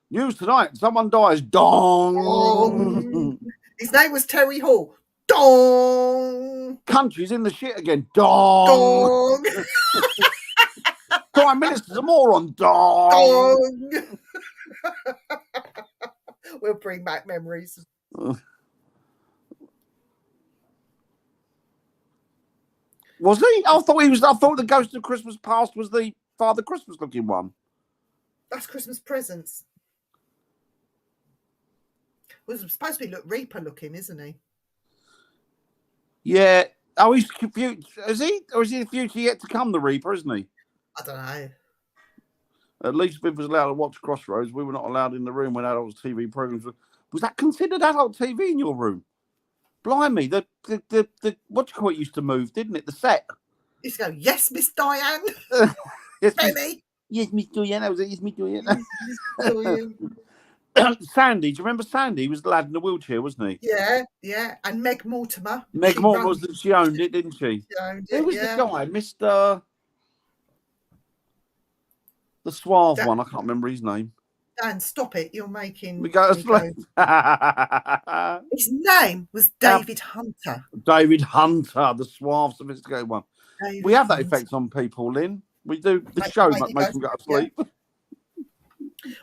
News tonight, someone dies. Dong. His name was Terry Hall. Dong. Country's in the shit again. Dong. Dong. Prime Minister's a moron. Dong. Dong. We'll bring back memories. Was he? I thought the Ghost of Christmas Past was the Father Christmas looking one. That's Christmas Presents. Was supposed to be Reaper looking, isn't he? Yeah. Oh, he's confused. Is he? Or is he the future yet to come, the Reaper, isn't he? I don't know. At least Viv was allowed to watch Crossroads. We were not allowed in the room when adult TV programs were. Was that considered adult TV in your room? Blimey, the what do you call it used to move, didn't it? The set. Used to go, yes, Miss Diane. Yes, Benny. Yes, Miss Diane. That was it. Yes, Miss Diane. Yes, Sandy, do you remember Sandy? He was the lad in the wheelchair, wasn't he? Yeah. And Meg Mortimer. Meg Mortimer was that she owned it, didn't she? She owned it, Who was the guy? Mr. The suave one. I can't remember his name. Dan, stop it. You're making... We go to sleep. His name was David Hunter. David Hunter, the suave, sophisticated one. David we have that Hunter. effect on people, Lynn. We do. The show makes them go to sleep. Yeah.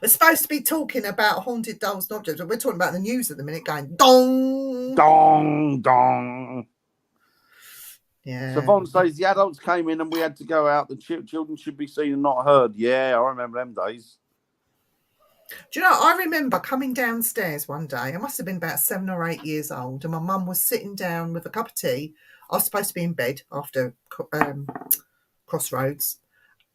We're supposed to be talking about haunted dolls and objects, but we're talking about the news at the minute going dong. Dong, dong. Yeah. So Von says the adults came in and we had to go out. The children should be seen and not heard. Yeah, I remember them days. Do you know, I remember coming downstairs one day. I must have been about 7 or 8 years old, and my mum was sitting down with a cup of tea. I was supposed to be in bed after Crossroads,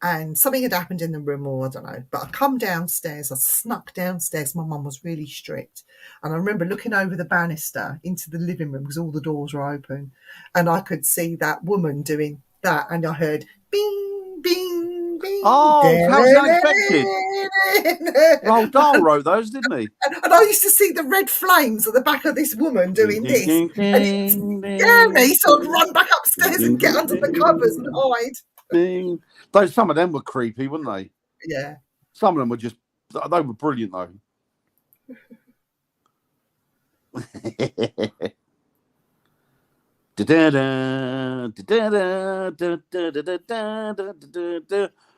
and something had happened in the room, or I don't know. But I come downstairs, I snuck downstairs. My mum was really strict. And I remember looking over the banister into the living room because all the doors were open. And I could see that woman doing that. And I heard bing, bing, bing. Oh, how unexpected. Roald Dahl wrote those, didn't he? And I used to see the red flames at the back of this woman doing this. And it scared me, so I'd run back upstairs and get under the covers and hide. Though some of them were creepy, weren't they? Yeah. Some of them were just, they were brilliant though.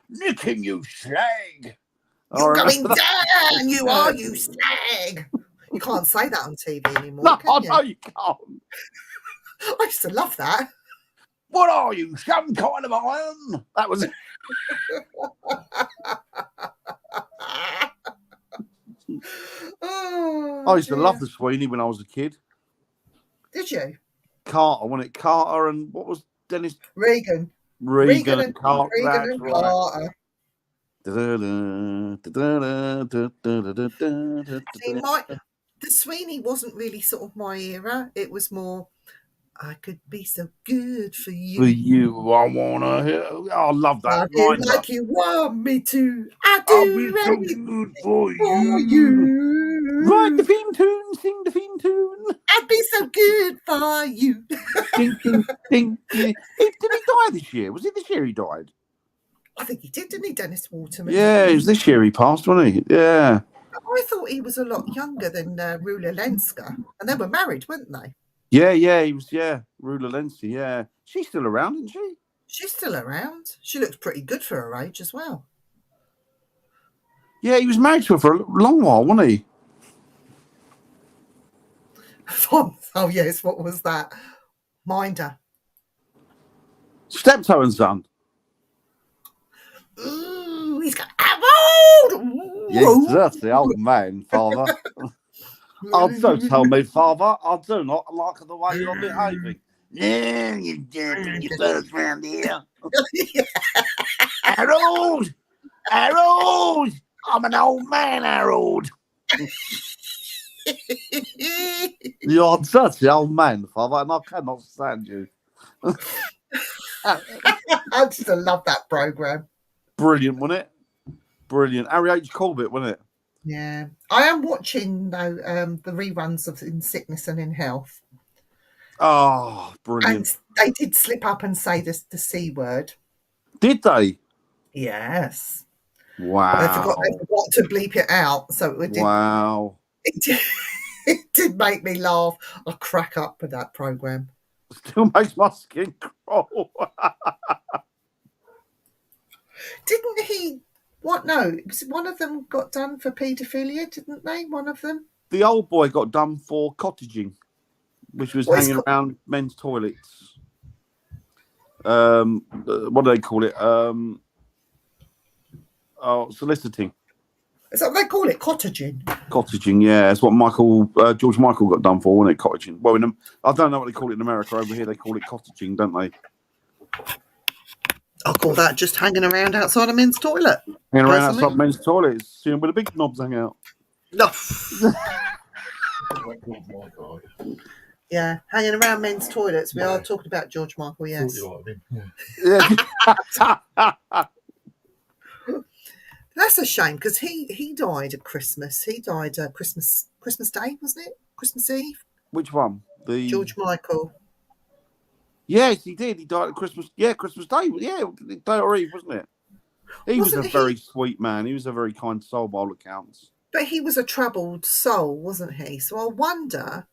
Nick him, you slag. You're going down, you are, you slag. You can't say that on TV anymore, No, can you? I know you can't. I used to love that. What are you, some kind of iron? That was... Oh, I used to dear. love the Sweeney when I was a kid. Did you? Carter, wasn't it? Carter and what was Dennis? Regan Regan and Carter. Regan That's and right. Carter. See, the Sweeney wasn't really sort of my era. It was more, I could be so good for you. For you, I wanna hear. Oh, I love that. Like you want me to. I'll be do so anything good for you. Write the theme tune, sing the theme tune. I'd be so good for you. Ding, ding, ding. Did he die this year? Was it this year he died? I think he did, didn't he, Dennis Waterman? Yeah, it was this year he passed, wasn't he? Yeah. I thought he was a lot younger than Rula Lenska, and they were married, weren't they? Yeah, he was. Yeah, Rula Lenski. Yeah, she's still around, isn't she? She's still around. She looks pretty good for her age as well. Yeah, he was married to her for a long while, wasn't he? Oh yes, what was that? Minder. Steptoe and Son. Ooh, he's got Harold. Yes, that's the old man, father. So tell me, father, I do not like the way you're behaving. No, you did in your first round here. Harold! I'm an old man, Harold. You're such an old man, father, and I cannot stand you. I just love that program. Brilliant, wasn't it? Brilliant. Harry H. Corbett, wasn't it? Yeah. I am watching, though, the reruns of In Sickness and in Health. Oh, brilliant. And they did slip up and say the C word. Did they? Yes. Wow. They forgot to bleep it out. So it did, wow. It did make me laugh. I crack up with that program. Still makes my skin crawl. Didn't he? What? No, was one of them got done for paedophilia, didn't they? One of them. The old boy got done for cottaging, which was hanging around men's toilets. What do they call it? Soliciting. Is that what they call it? Cottaging. Cottaging, yeah. That's what George Michael got done for, wasn't it? Cottaging. Well, I don't know what they call it in America. Over here, they call it cottaging, don't they? I call that just hanging around outside a men's toilet. Hanging around outside men's toilets, seeing where the big knobs hang out. No. Yeah, hanging around men's toilets. We are talking about George Michael, yes. That's a shame because he died at Christmas. He died Christmas Day, wasn't it? Christmas Eve. Which one? George Michael. Yes, he did. He died at Christmas. Yeah, Christmas Day. Yeah, Day or Eve, wasn't it? He was a very sweet man. He was a very kind soul by all accounts. But he was a troubled soul, wasn't he? So I wonder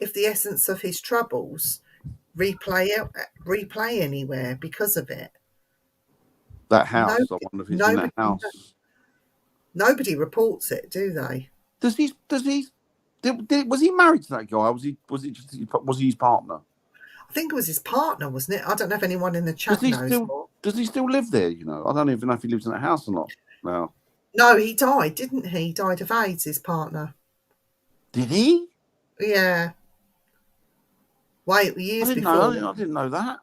if the essence of his troubles replay anywhere because of it. That house, I wonder if he's in that house. Nobody reports it, do they? Was he married to that guy? Was he his partner? I think it was his partner, wasn't it? I don't know if anyone in the chat knows more. Does he still live there? You know, I don't even know if he lives in that house or not now. No, he died, didn't he? He died of AIDS, his partner. Did he? Yeah. Years before. I didn't know that.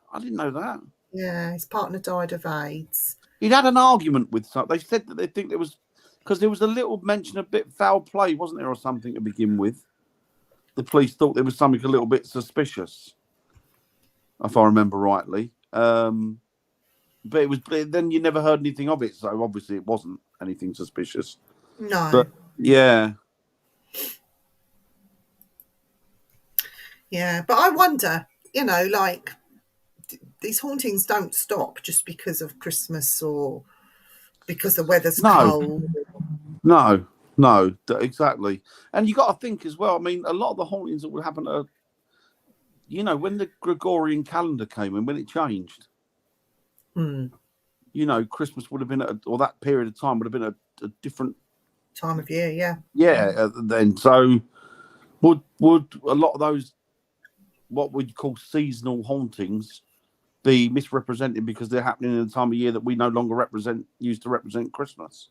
Yeah, his partner died of AIDS. He'd had an argument with some. They said that they think there was, because there was a little mention of bit foul play, wasn't there, or something to begin with. The police thought there was something a little bit suspicious, if I remember rightly. But it was. Then you never heard anything of it, so obviously it wasn't anything suspicious. No. But yeah. Yeah, but I wonder, like these hauntings don't stop just because of Christmas or because the weather's cold. No, exactly. And you got to think as well. I mean, a lot of the hauntings that would happen when the Gregorian calendar came in, when it changed. Christmas would have been, or that period of time would have been a different time of year. Yeah. Yeah. Then so, Would a lot of those, what we'd call seasonal hauntings, be misrepresented because they're happening in the time of year that we no longer used to represent Christmas?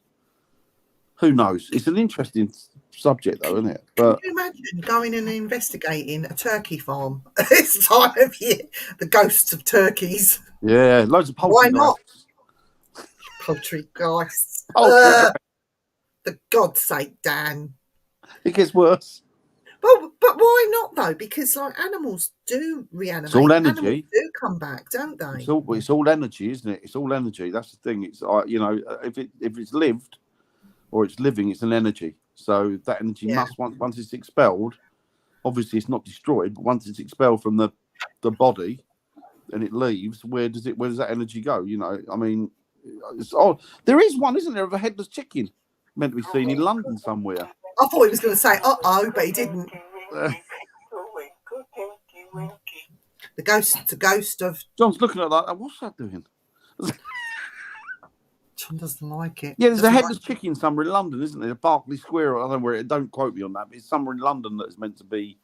Who knows? It's an interesting subject, though, isn't it? But can you imagine going and investigating a turkey farm at this time of year? The ghosts of turkeys. Yeah, loads of poultry. Why not? Poultry-geists. For God's sake, Dan. It gets worse. Well, but why not though? Because like animals do reanimate. It's all energy. Animals do come back, don't they? It's all energy, isn't it? It's all energy. That's the thing. It's if it's lived or it's living, it's an energy. So that energy must once it's expelled. Obviously, it's not destroyed, but once it's expelled from the body and it leaves, where does that energy go? You know, I mean, it's odd. There is one, isn't there, of a headless chicken meant to be seen in London somewhere. I thought he was going to say "uh-oh," but he didn't. The ghost of John's looking at that. What's that doing? John doesn't like it. Yeah, there's a headless chicken somewhere in London, isn't there? A Berkeley Square. I don't know where. Don't quote me on that. But it's somewhere in London that's meant to be,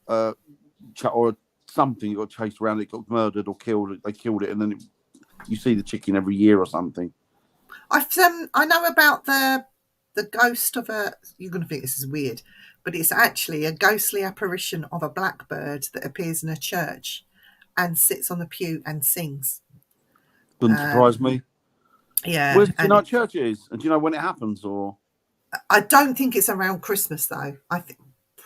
or something. It got chased around. It got murdered or killed. They killed it, and then you see the chicken every year or something. I know about the ghost of a. You're going to think this is weird, but it's actually a ghostly apparition of a blackbird that appears in a church, and sits on the pew and sings. Wouldn't surprise me. Yeah. Do you know what church it is? And do you know when it happens? Or I don't think it's around Christmas though.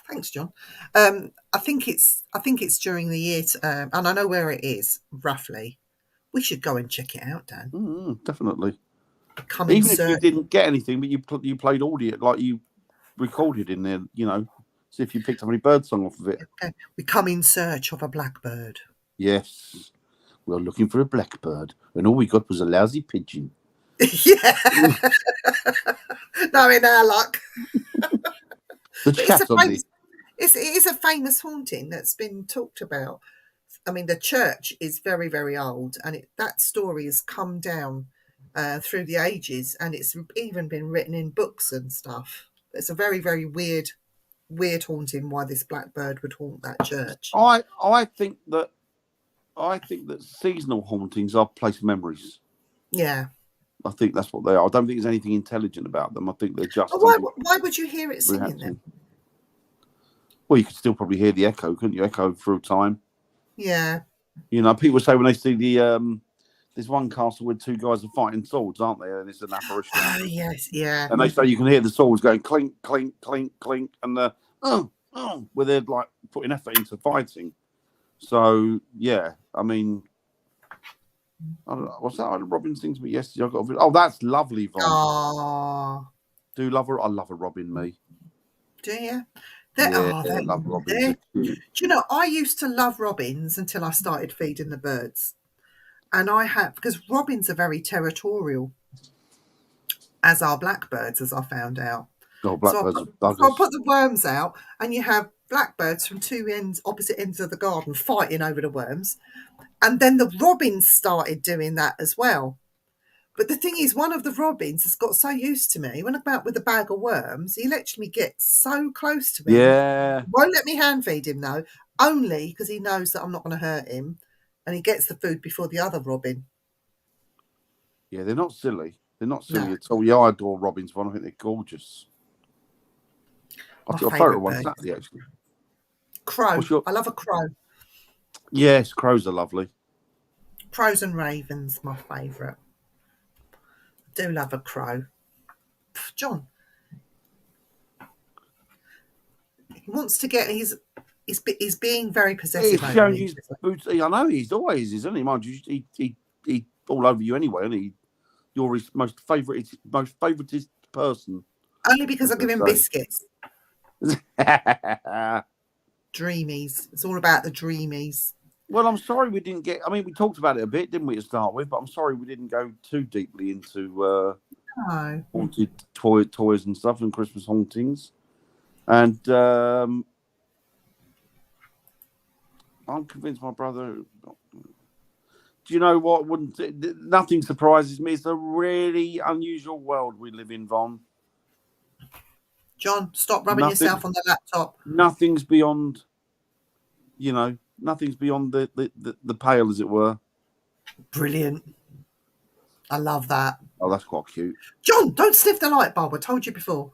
Thanks, John. I think it's during the year, and I know where it is roughly. We should go and check it out, Dan. Definitely. Even if you didn't get anything, but you played audio, like you recorded in there, you know, see if you picked up any birdsong off of it. Okay. We come in search of a blackbird. Yes, we are looking for a blackbird, and all we got was a lousy pigeon. Yeah. No, in our luck. It is a famous haunting that's been talked about. I mean, the church is very, very old, and that story has come down through the ages, and it's even been written in books and stuff. It's a very, very weird haunting. Why this blackbird would haunt that church? I think that seasonal hauntings are place memories. Yeah. I think that's what they are. I don't think there's anything intelligent about them. I think they're just. Why would you hear it singing then? Well, you could still probably hear the echo, couldn't you? Echo through time. Yeah. You know, people say when they see there's one castle where two guys are fighting swords, aren't they? And it's an apparition. Oh yes, yeah. And they say you can hear the swords going clink, clink, clink, clink, and where they're like putting effort into fighting. So yeah, I mean. I don't know. What's that? Robin sings me yesterday. That's lovely, Vaughn. Oh. Do you love her? I love a Robin, me. Do you? I love robins. Do you know, I used to love robins until I started feeding the birds. And because robins are very territorial, as are blackbirds, as I found out. Oh, blackbirds are buggers. So I put the worms out, and you have blackbirds from opposite ends of the garden fighting over the worms. And then the robins started doing that as well. But the thing is, one of the robins has got so used to me. When I'm out with a bag of worms, he lets me get so close to me. Yeah. Won't let me hand feed him, though, only because he knows that I'm not going to hurt him. And he gets the food before the other robin. Yeah, they're not silly. They're not silly at all. Yeah, I adore robins. I think they're gorgeous. I took a photo one Saturday, actually. Crow. I love a crow. Yes, crows are lovely. Crows and ravens, my favourite. I do love a crow. John. He wants to get he's being very possessive. He's showing his boots. I know he's always, isn't he? Mind you, he all over you anyway, isn't he? You're his most favouriteest person. Only because I give him biscuits. Dreamies. It's all about the dreamies. Well, I'm sorry we didn't get. I mean, we talked about it a bit, didn't we, to start with? But I'm sorry we didn't go too deeply into haunted toys and stuff and Christmas hauntings. And I'm convinced my brother. Do you know what? Nothing surprises me. It's a really unusual world we live in, Von. John, stop rubbing yourself on the laptop. Nothing's beyond, nothing's beyond the pale, as it were. Brilliant. I love that. Oh, that's quite cute. John, don't sniff the light bulb. I told you before.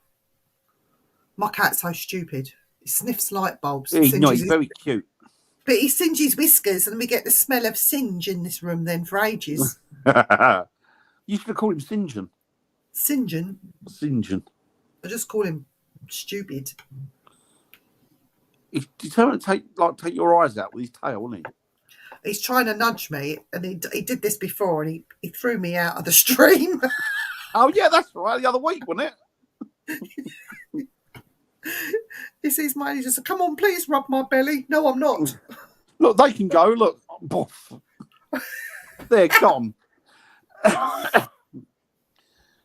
My cat's so stupid. He sniffs light bulbs. He's very cute. But he singes whiskers, and we get the smell of singe in this room then for ages. You should have called him Sinjin. Sinjin. I just call him stupid. He's determined to take your eyes out with his tail, isn't he? He's trying to nudge me, and he did this before, and he threw me out of the stream. Oh, yeah, that's right. The other week, wasn't it? He sees mine, he just said, come on, please rub my belly. No, I'm not. Look, they can go. Look. They're gone.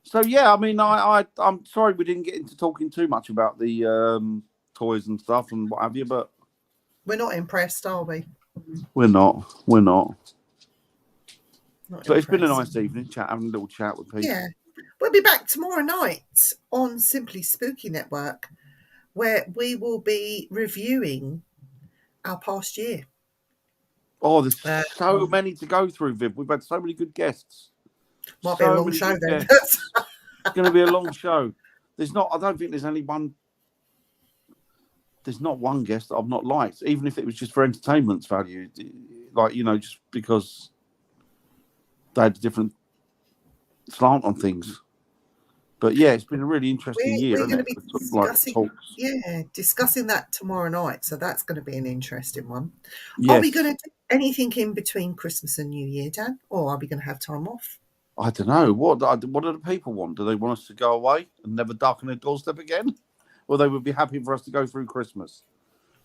So, yeah, I mean, I'm sorry we didn't get into talking too much about the toys and stuff and what have you, but... We're not impressed, are we? We're not. Not but it's been a nice evening, having a little chat with people. Yeah. We'll be back tomorrow night on Simply Spooky Network, where we will be reviewing our past year. Oh, there's so many to go through, Viv. We've had so many good guests. Might be a long show then. It's going to be a long show. I don't think there's not one guest that I've not liked, even if it was just for entertainment's value. Like, just because they had a different slant on things. But yeah, it's been a really interesting year. We're going to be discussing that tomorrow night. So that's going to be an interesting one. Yes. Are we going to do anything in between Christmas and New Year, Dan? Or are we going to have time off? I don't know. What do the people want? Do they want us to go away and never darken their doorstep again? Or they would be happy for us to go through Christmas?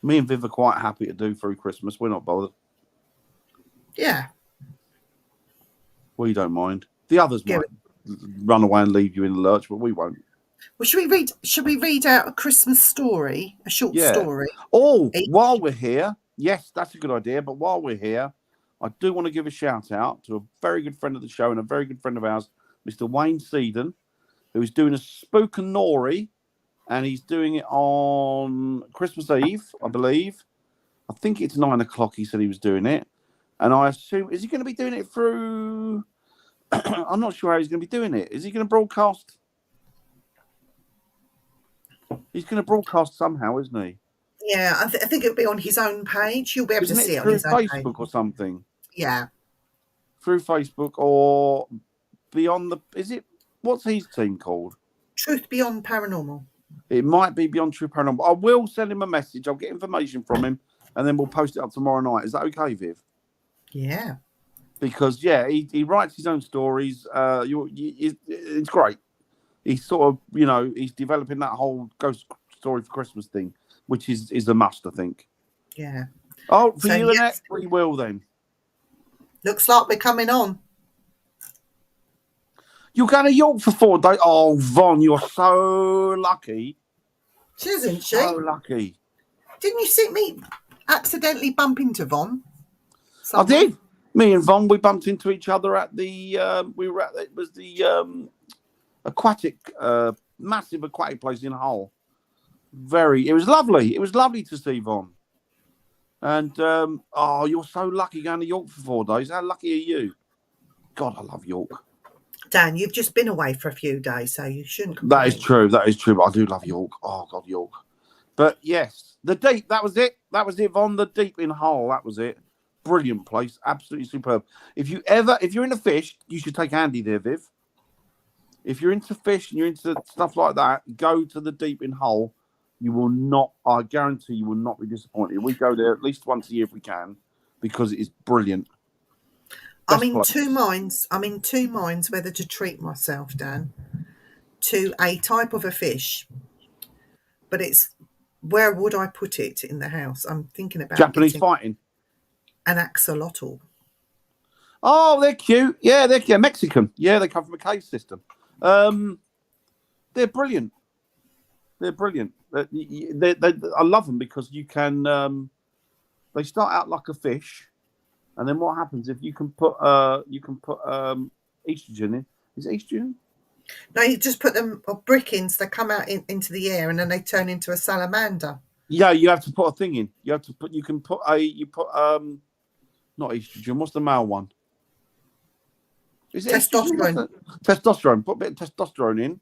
Me and Viv are quite happy to do through Christmas. We're not bothered. Yeah. We don't mind. The others might run away and leave you in the lurch, but we won't. Well, should we read out a Christmas story, a short story? Oh, while we're here, yes, that's a good idea. But while we're here, I do want to give a shout out to a very good friend of the show and a very good friend of ours, Mr. Wayne Seedon, who is doing a Spook and Nori, and he's doing it on Christmas Eve, I believe. I think it's 9 o'clock. He said he was doing it, and I assume is he going to be doing it through? I'm not sure how he's going to be doing it. Is he going to broadcast? He's going to broadcast somehow, isn't he? Yeah, I think it'll be on his own page. You'll be able to see it on his own page. Through Facebook or something. Yeah. Through Facebook or Beyond the... What's his team called? Truth Beyond Paranormal. It might be Beyond True Paranormal. I will send him a message. I'll get information from him and then we'll post it up tomorrow night. Is that okay, Viv? Yeah. Because, he writes his own stories. It's great. He's sort of, he's developing that whole ghost story for Christmas thing, which is a must, I think. Yeah. Oh, for you, Annette, we will then. Looks like we're coming on. You're going to York for 4 days? Oh, Von, you're so lucky. Isn't she? So lucky. Didn't you see me accidentally bump into Von? I did. Me and Von, we bumped into each other at the, it was the aquatic, massive aquatic place in Hull. It was lovely. It was lovely to see Von. And, you're so lucky going to York for 4 days. How lucky are you? God, I love York. Dan, you've just been away for a few days, so you shouldn't complain. That is true, but I do love York. Oh, God, York. But, yes, the Deep, that was it. That was it, Von, the Deep in Hull. That was it. Brilliant place. Absolutely superb. If you're into fish, you should take Andy there, Viv. If you're into fish and you're into stuff like that, go to the Deep in Hull. You will not, I guarantee you will not be disappointed. We go there at least once a year if we can, because it is brilliant. I'm in two minds whether to treat myself, Dan, to a type of a fish, but it's where would I put it in the house? I'm thinking about Japanese fighting. An axolotl. Oh, they're cute. Yeah, they're cute. Mexican. Yeah, they come from a cave system. They're brilliant. They're brilliant. I love them because you can. They start out like a fish, and then what happens if you can put estrogen in? Is it estrogen? No, you just put them or brick in, so they come out into the air, and then they turn into a salamander. Yeah, you have to put a thing in. You have to put. You can put not estrogen. What's the male one? Is it testosterone? Testosterone. Put a bit of testosterone in,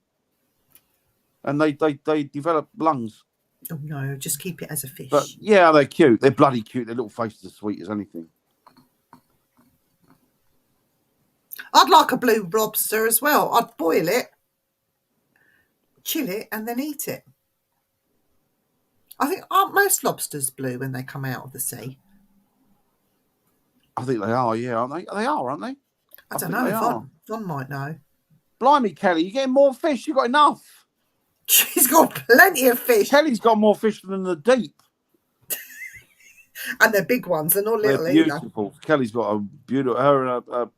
and they develop lungs. Oh no, just keep it as a fish. But yeah, they're cute. They're bloody cute. Their little faces are sweet as anything. I'd like a blue lobster as well. I'd boil it, chill it, and then eat it. I think, aren't most lobsters blue when they come out of the sea? I think they are, yeah, aren't they? They are, aren't they? I don't know. Von might know. Blimey, Kelly, you're getting more fish. You've got enough. She's got plenty of fish. Kelly's got more fish than the deep. And they're big ones. They're not little. They're beautiful. Either. Kelly's got a beautiful. Her and her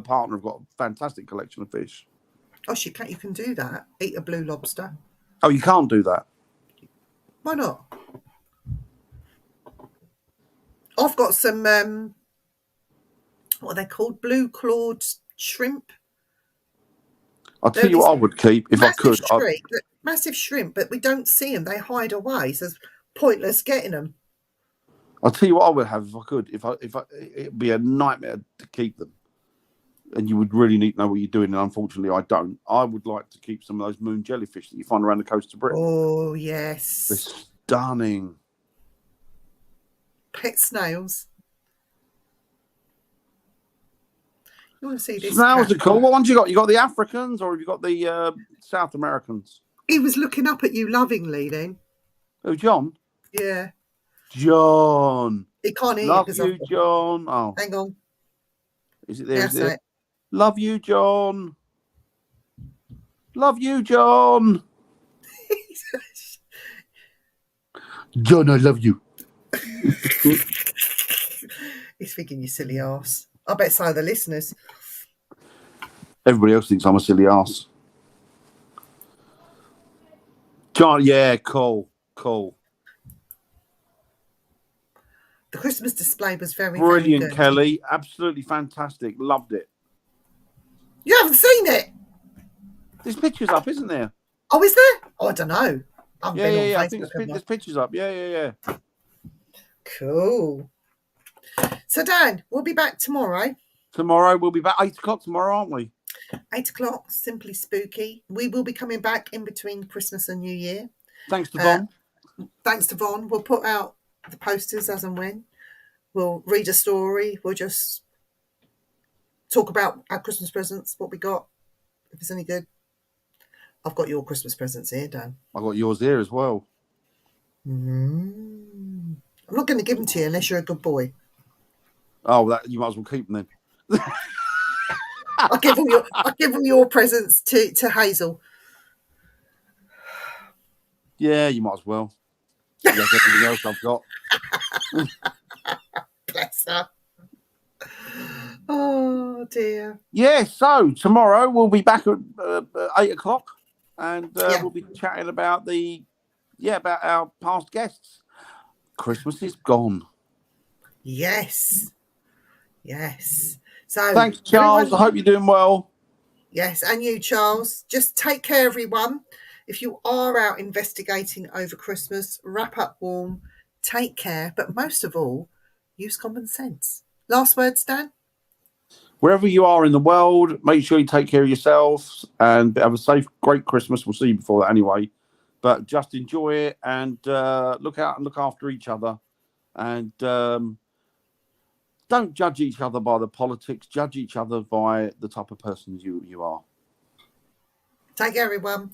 partner have got a fantastic collection of fish. Oh, you can do that. Eat a blue lobster. Oh, you can't do that. Why not? I've got some, what are they called? Blue clawed shrimp. I'll tell you what I would keep if I could. Massive shrimp, but we don't see them. They hide away, so it's pointless getting them. I'll tell you what I would have if I could. It'd be a nightmare to keep them. And you would really need to know what you're doing. And unfortunately, I don't. I would like to keep some of those moon jellyfish that you find around the coast of Britain. Oh, yes. They're stunning. Pet snails. You want to see this? Snails are cool. What ones you got? You got the Africans or have you got the South Americans? He was looking up at you lovingly then. Oh, John? Yeah. John. He can't hear Love you, John. Oh. Hang on. Is it there? Yeah, is it? Love you, John. Love you, John. John, I love you. He's thinking you silly ass. I bet so are the listeners. Everybody else thinks I'm a silly ass. John, yeah, cool. The Christmas display was very brilliant, very good. Kelly. Absolutely fantastic. Loved it. You haven't seen it? There's pictures up, isn't there? Oh, is there? Oh, I don't know. Yeah. I think there's pictures up. Yeah. Cool. So, Dan, we'll be back tomorrow. Tomorrow we'll be back 8 o'clock tomorrow, aren't we? 8 o'clock, Simply Spooky. We will be coming back in between Christmas and New Year. Thanks to Von. Thanks to Von. We'll put out the posters as and when. We'll read a story. We'll just talk about our Christmas presents, what we got, if it's any good. I've got your Christmas presents here, Dan. I've got yours here as well. I'm not going to give them to you unless you're a good boy. Oh, you might as well keep them then. I'll give them your presents to Hazel. Yeah, you might as well. That's everything else I've got. Bless her. Oh dear. Yeah, so tomorrow we'll be back at 8 o'clock and we'll be chatting about about our past guests. Christmas is gone. Yes. So thanks, Charles. I hope you're doing well. Yes, and you, Charles. Just take care, everyone. If you are out investigating over Christmas, wrap up warm, take care, but most of all, use common sense. Last words, Dan? Wherever you are in the world, make sure you take care of yourselves and have a safe, great Christmas. We'll see you before that anyway. But just enjoy it and look out and look after each other. And don't judge each other by the politics. Judge each other by the type of person you are. Take care, everyone.